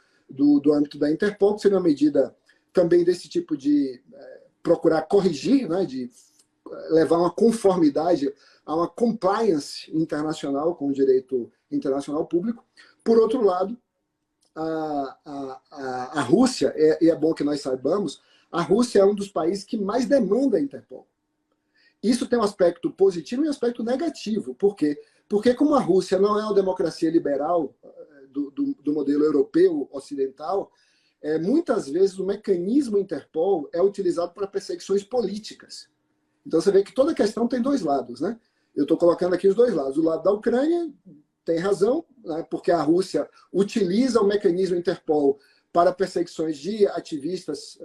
âmbito da Interpol, que seria uma medida também desse tipo de procurar corrigir, né, de levar uma conformidade a uma compliance internacional com o direito internacional público. Por outro lado, a Rússia, e é bom que nós saibamos, a Rússia é um dos países que mais demanda a Interpol. Isso tem um aspecto positivo e um aspecto negativo. Por quê? Porque como a Rússia não é uma democracia liberal do modelo europeu ocidental, muitas vezes o mecanismo Interpol é utilizado para perseguições políticas. Então você vê que toda questão tem dois lados, né? Eu estou colocando aqui os dois lados. O lado da Ucrânia tem razão, né? Porque a Rússia utiliza o mecanismo Interpol para perseguições de ativistas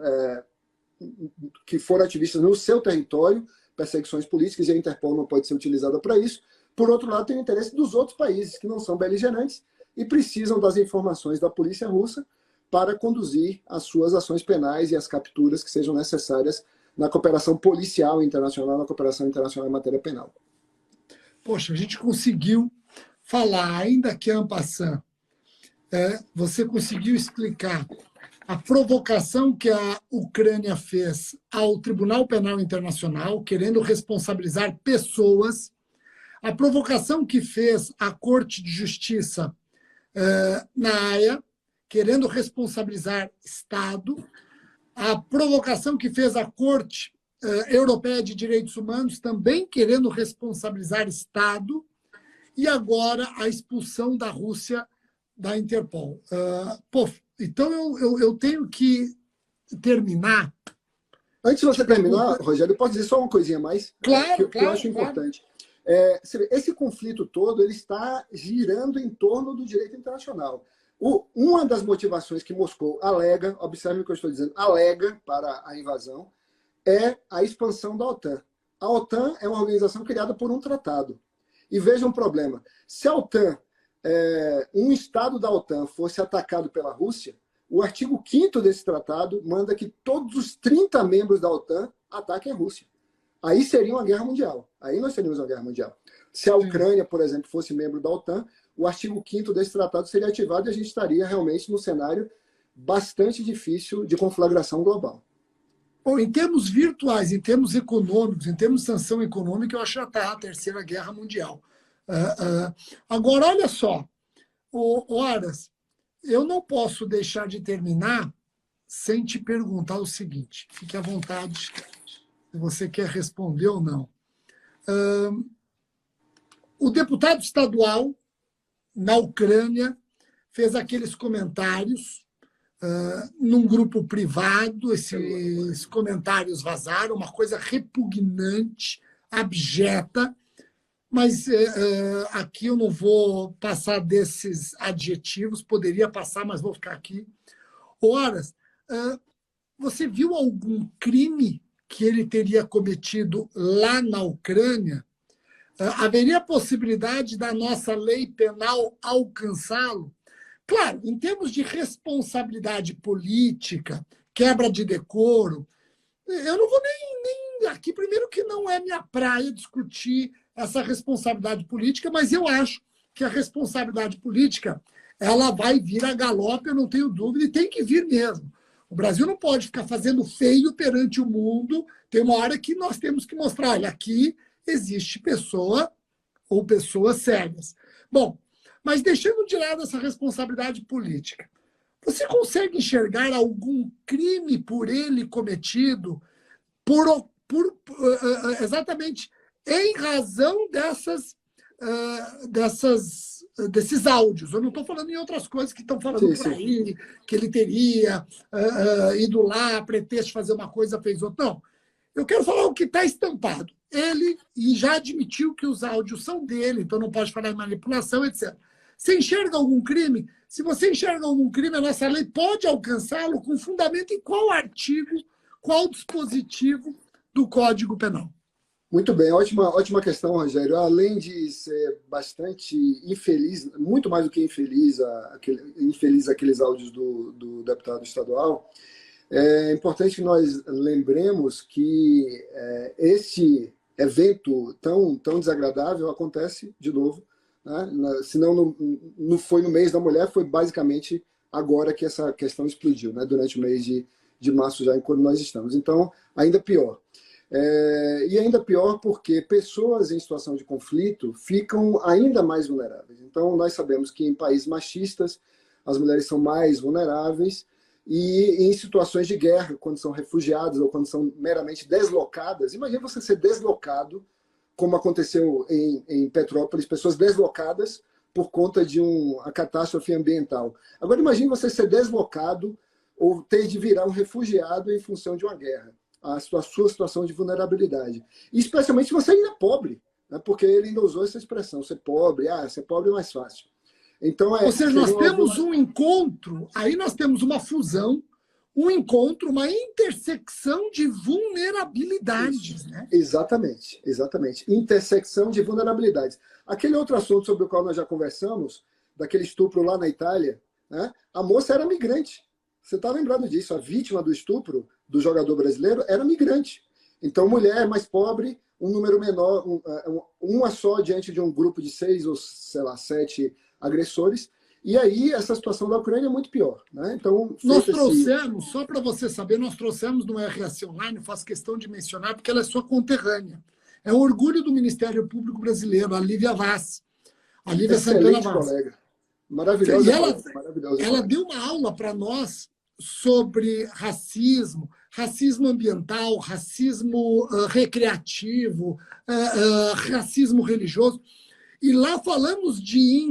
que foram ativistas no seu território, perseguições políticas, e a Interpol não pode ser utilizada para isso. Por outro lado, tem o interesse dos outros países que não são beligerantes e precisam das informações da polícia russa para conduzir as suas ações penais e as capturas que sejam necessárias na cooperação policial internacional, na cooperação internacional em matéria penal. Poxa, a gente conseguiu falar, ainda que en passant, você conseguiu explicar a provocação que a Ucrânia fez ao Tribunal Penal Internacional, querendo responsabilizar pessoas, a provocação que fez a Corte de Justiça na Haia, querendo responsabilizar Estado, a provocação que fez a Corte Europeia de Direitos Humanos, também querendo responsabilizar Estado, e agora a expulsão da Rússia da Interpol. Então eu tenho que terminar. Antes de você terminar, Rogério, eu posso dizer só uma coisinha a mais? Claro, que eu acho importante. Esse conflito todo ele está girando em torno do direito internacional. Uma das motivações que Moscou alega, observe o que eu estou dizendo, alega para a invasão, é a expansão da OTAN. A OTAN é uma organização criada por um tratado. E veja um problema. Se a OTAN, um estado da OTAN fosse atacado pela Rússia, o artigo 5º desse tratado manda que todos os 30 membros da OTAN ataquem a Rússia. Aí seria uma guerra mundial. Aí nós teríamos uma guerra mundial. Se a Ucrânia, por exemplo, fosse membro da OTAN, o artigo 5º desse tratado seria ativado e a gente estaria realmente num cenário bastante difícil de conflagração global. Bom, em termos virtuais, em termos econômicos, em termos de sanção econômica, eu acho que já está a Terceira Guerra Mundial. Agora, olha só, Aras, eu não posso deixar de terminar sem te perguntar o seguinte, fique à vontade se você quer responder ou não. O deputado estadual na Ucrânia fez aqueles comentários num grupo privado, esses comentários vazaram, uma coisa repugnante, abjeta, mas aqui eu não vou passar desses adjetivos, poderia passar, mas vou ficar aqui. Horas, você viu algum crime que ele teria cometido lá na Ucrânia? Haveria possibilidade da nossa lei penal alcançá-lo? Claro, em termos de responsabilidade política, quebra de decoro, eu não vou nem aqui, primeiro que não é minha praia discutir essa responsabilidade política, mas eu acho que a responsabilidade política ela vai vir a galope, eu não tenho dúvida, e tem que vir mesmo. O Brasil não pode ficar fazendo feio perante o mundo, tem uma hora que nós temos que mostrar, olha, aqui existe pessoa ou pessoas sérias. Bom, mas deixando de lado essa responsabilidade política, você consegue enxergar algum crime por ele cometido exatamente em razão desses áudios? Eu não estou falando em outras coisas que estão falando por aí, que ele teria ido lá, a pretexto de fazer uma coisa, fez outra. Não. Eu quero falar o que está estampado. Ele já admitiu que os áudios são dele, então não pode falar em manipulação, etc. Você enxerga algum crime? Se você enxerga algum crime, a nossa lei pode alcançá-lo com fundamento em qual artigo, qual dispositivo do Código Penal? Muito bem, ótima questão, Rogério. Além de ser bastante infeliz, muito mais do que infeliz aqueles áudios do deputado estadual, é importante que nós lembremos que esse evento tão desagradável acontece de novo, né? Se não foi no mês da mulher, foi basicamente agora que essa questão explodiu, né? Durante o mês de março, já enquanto nós estamos. Então, ainda pior. E ainda pior porque pessoas em situação de conflito ficam ainda mais vulneráveis. Então, nós sabemos que em países machistas, as mulheres são mais vulneráveis, e em situações de guerra, quando são refugiadas ou quando são meramente deslocadas. Imagina você ser deslocado, como aconteceu em Petrópolis, pessoas deslocadas por conta de uma catástrofe ambiental. Agora imagine você ser deslocado ou ter de virar um refugiado em função de uma guerra, a sua situação de vulnerabilidade. E especialmente se você ainda é pobre, né? Porque ele ainda usou essa expressão, ser pobre é mais fácil. Então, ou seja, nós temos um encontro, aí nós temos uma fusão, um encontro, uma intersecção de vulnerabilidades. Né? Exatamente, exatamente. Intersecção de vulnerabilidades. Aquele outro assunto sobre o qual nós já conversamos, daquele estupro lá na Itália, né? A moça era migrante. Você está lembrado disso? A vítima do estupro do jogador brasileiro era migrante. Então, mulher mais pobre, um número menor, uma só diante de um grupo de 6 ou, sei lá, 7 agressores. E aí, essa situação da Ucrânia é muito pior. Né? Então, nós trouxemos, só para você saber, nós trouxemos no RS Online, faço questão de mencionar, porque ela é sua conterrânea. É um orgulho do Ministério Público Brasileiro, a Lívia Vaz. A Lívia Santana Vaz. Colega. Maravilhosa. E ela deu uma aula para nós sobre racismo, racismo ambiental, racismo recreativo, racismo religioso. E lá falamos de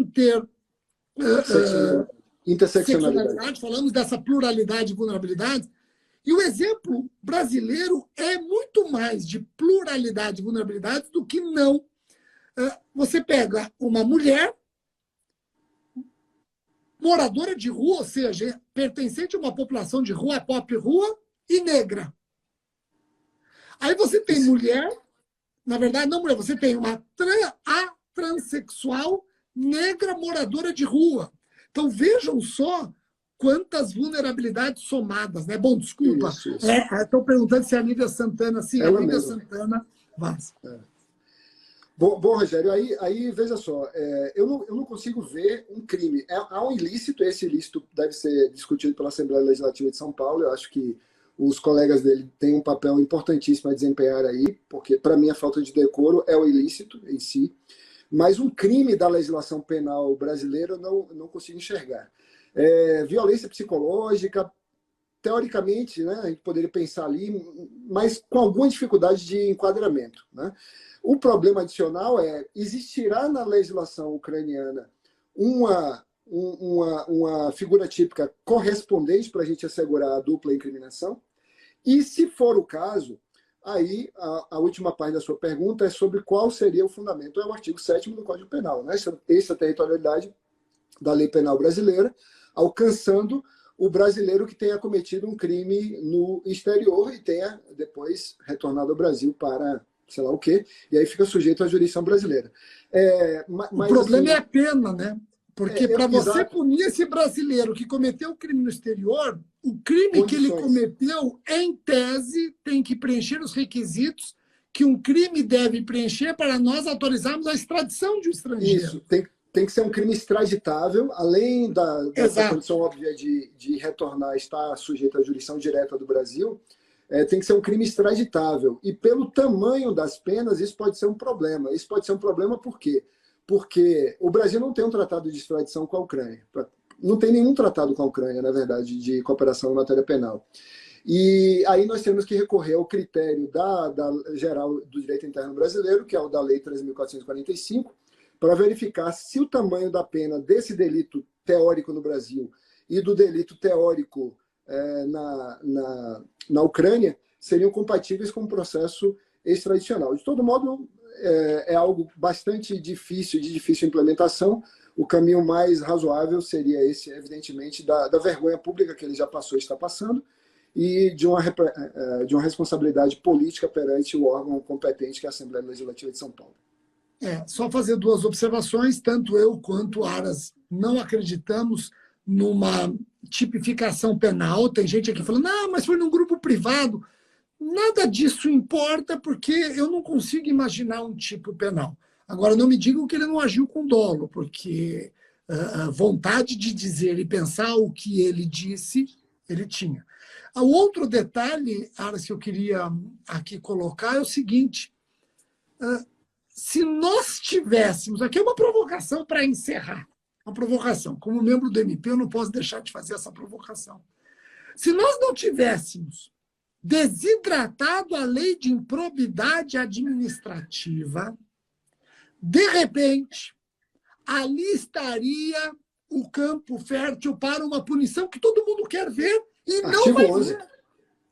interseccionalidade, falamos dessa pluralidade e vulnerabilidade. E o exemplo brasileiro é muito mais de pluralidade e vulnerabilidade do que não. Você pega uma mulher moradora de rua, ou seja, pertencente a uma população de rua, pop rua, e negra. Aí você tem mulher, na verdade, não mulher, você tem a transexual negra moradora de rua. Então, vejam só quantas vulnerabilidades somadas. Né? Bom, desculpa. Estou perguntando se é a Lívia Santana. Sim, a Lívia Santana Vaz. Bom, Rogério, aí veja só, eu não consigo ver um crime. Há um ilícito, esse ilícito deve ser discutido pela Assembleia Legislativa de São Paulo. Eu acho que os colegas dele têm um papel importantíssimo a desempenhar aí, porque, para mim, a falta de decoro é o ilícito em si. Mas um crime da legislação penal brasileira eu não consigo enxergar. Violência psicológica, teoricamente, né, a gente poderia pensar ali, mas com alguma dificuldade de enquadramento. Né? O problema adicional existirá na legislação ucraniana uma figura típica correspondente para a gente assegurar a dupla incriminação? E, se for o caso, aí a última parte da sua pergunta é sobre qual seria o fundamento. É o artigo 7º do Código Penal, né? Extraterritorialidade da lei penal brasileira, alcançando o brasileiro que tenha cometido um crime no exterior e tenha depois retornado ao Brasil para sei lá o quê, e aí fica sujeito à jurisdição brasileira. O problema é a pena, né? Porque para você punir esse brasileiro que cometeu o crime no exterior, o crime que ele cometeu, em tese, tem que preencher os requisitos que um crime deve preencher para nós autorizarmos a extradição de um estrangeiro. Isso, tem que ser um crime extraditável, além dessa condição óbvia de retornar, estar sujeito à jurisdição direta do Brasil, tem que ser um crime extraditável. E pelo tamanho das penas, isso pode ser um problema. Isso pode ser um problema por quê? Porque o Brasil não tem um tratado de extradição com a Ucrânia. Não tem nenhum tratado com a Ucrânia, na verdade, de cooperação em matéria penal. E aí nós temos que recorrer ao critério da geral do direito interno brasileiro, que é o da Lei 13.445, para verificar se o tamanho da pena desse delito teórico no Brasil e do delito teórico na Ucrânia seriam compatíveis com o processo extradicional. De todo modo, é algo bastante difícil, de difícil implementação. O caminho mais razoável seria esse, evidentemente, da vergonha pública que ele já passou e está passando, e de uma responsabilidade política perante o órgão competente, que é a Assembleia Legislativa de São Paulo. Só fazer duas observações. Tanto eu quanto o Aras não acreditamos numa tipificação penal. Tem gente aqui falando, mas foi num grupo privado. Nada disso importa, porque eu não consigo imaginar um tipo penal. Agora, não me digam que ele não agiu com dolo, porque a vontade de dizer e pensar o que ele disse, ele tinha. O outro detalhe, Aras, que eu queria aqui colocar é o seguinte. Se nós tivéssemos... Aqui é uma provocação para encerrar. Uma provocação. Como membro do MP, eu não posso deixar de fazer essa provocação. Se nós não tivéssemos desidratado a lei de improbidade administrativa, de repente, ali estaria o campo fértil para uma punição que todo mundo quer ver e não vai ver.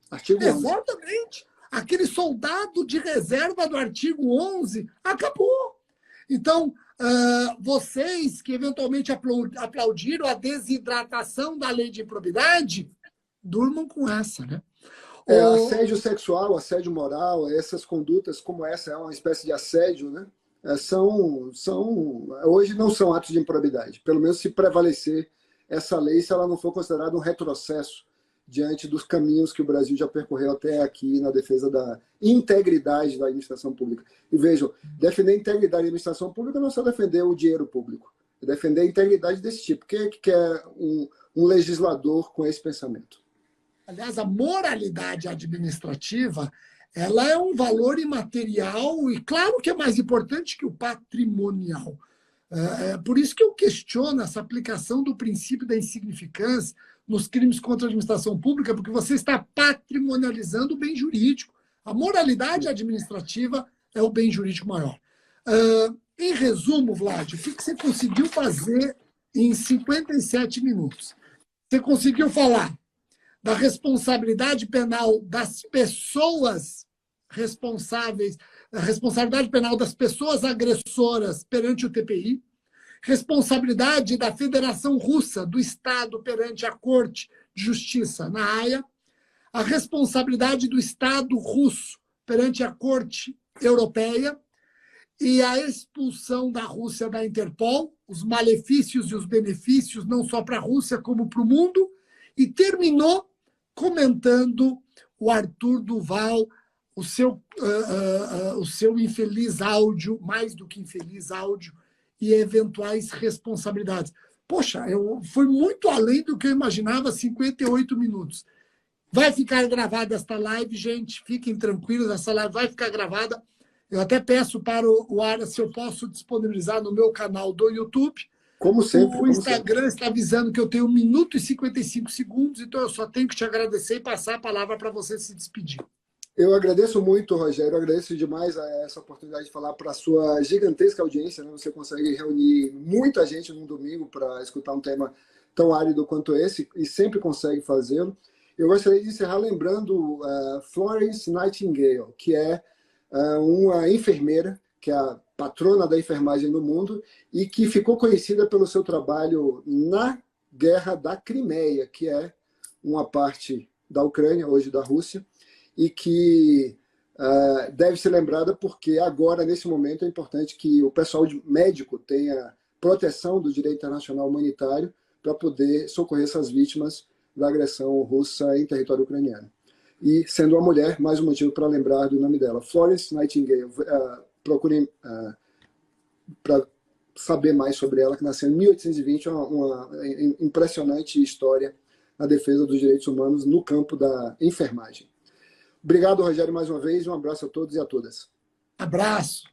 Artigo 11. Exatamente. Aquele soldado de reserva do artigo 11 acabou. Então, vocês que eventualmente aplaudiram a desidratação da lei de improbidade, Durmam com essa, né? Assédio sexual, assédio moral, essas condutas como essa é uma espécie de assédio, né? Hoje não são atos de improbidade. Pelo menos se prevalecer essa lei, se ela não for considerada um retrocesso diante dos caminhos que o Brasil já percorreu até aqui na defesa da integridade da administração pública. E vejam, defender a integridade da administração pública não é só defender o dinheiro público, é defender a integridade desse tipo. Quem é que quer um legislador com esse pensamento? Aliás, a moralidade administrativa, ela é um valor imaterial e claro que é mais importante que o patrimonial. Por isso que eu questiono essa aplicação do princípio da insignificância nos crimes contra a administração pública, porque você está patrimonializando o bem jurídico. A moralidade administrativa é o bem jurídico maior. Em resumo, Vlad, o que você conseguiu fazer em 57 minutos? Você conseguiu falar da responsabilidade penal das pessoas responsáveis, a responsabilidade penal das pessoas agressoras perante o TPI, responsabilidade da Federação Russa, do Estado perante a Corte de Justiça na Haia, a responsabilidade do Estado russo perante a Corte Europeia e a expulsão da Rússia da Interpol, os malefícios e os benefícios, não só para a Rússia, como para o mundo, e terminou comentando o Arthur Duval, o seu infeliz áudio, mais do que infeliz áudio, e eventuais responsabilidades. Poxa, foi muito além do que eu imaginava, 58 minutos. Vai ficar gravada esta live, gente, fiquem tranquilos, essa live vai ficar gravada. Eu até peço para o Ara se eu posso disponibilizar no meu canal do YouTube. Como sempre. O Instagram está avisando que eu tenho 1 minuto e 55 segundos, então eu só tenho que te agradecer e passar a palavra para você se despedir. Eu agradeço muito, Rogério, eu agradeço demais essa oportunidade de falar para a sua gigantesca audiência, né? Você consegue reunir muita gente num domingo para escutar um tema tão árido quanto esse, e sempre consegue fazê-lo. Eu gostaria de encerrar lembrando Florence Nightingale, que é uma enfermeira, que é a patrona da enfermagem no mundo, e que ficou conhecida pelo seu trabalho na Guerra da Crimeia, que é uma parte da Ucrânia, hoje da Rússia, e que deve ser lembrada porque agora, nesse momento, é importante que o pessoal médico tenha proteção do direito internacional humanitário para poder socorrer essas vítimas da agressão russa em território ucraniano. E, sendo uma mulher, mais um motivo para lembrar do nome dela, Florence Nightingale. Procurem para saber mais sobre ela, que nasceu em 1820, uma impressionante história na defesa dos direitos humanos no campo da enfermagem. Obrigado, Rogério, mais uma vez. Um abraço a todos e a todas. Abraço.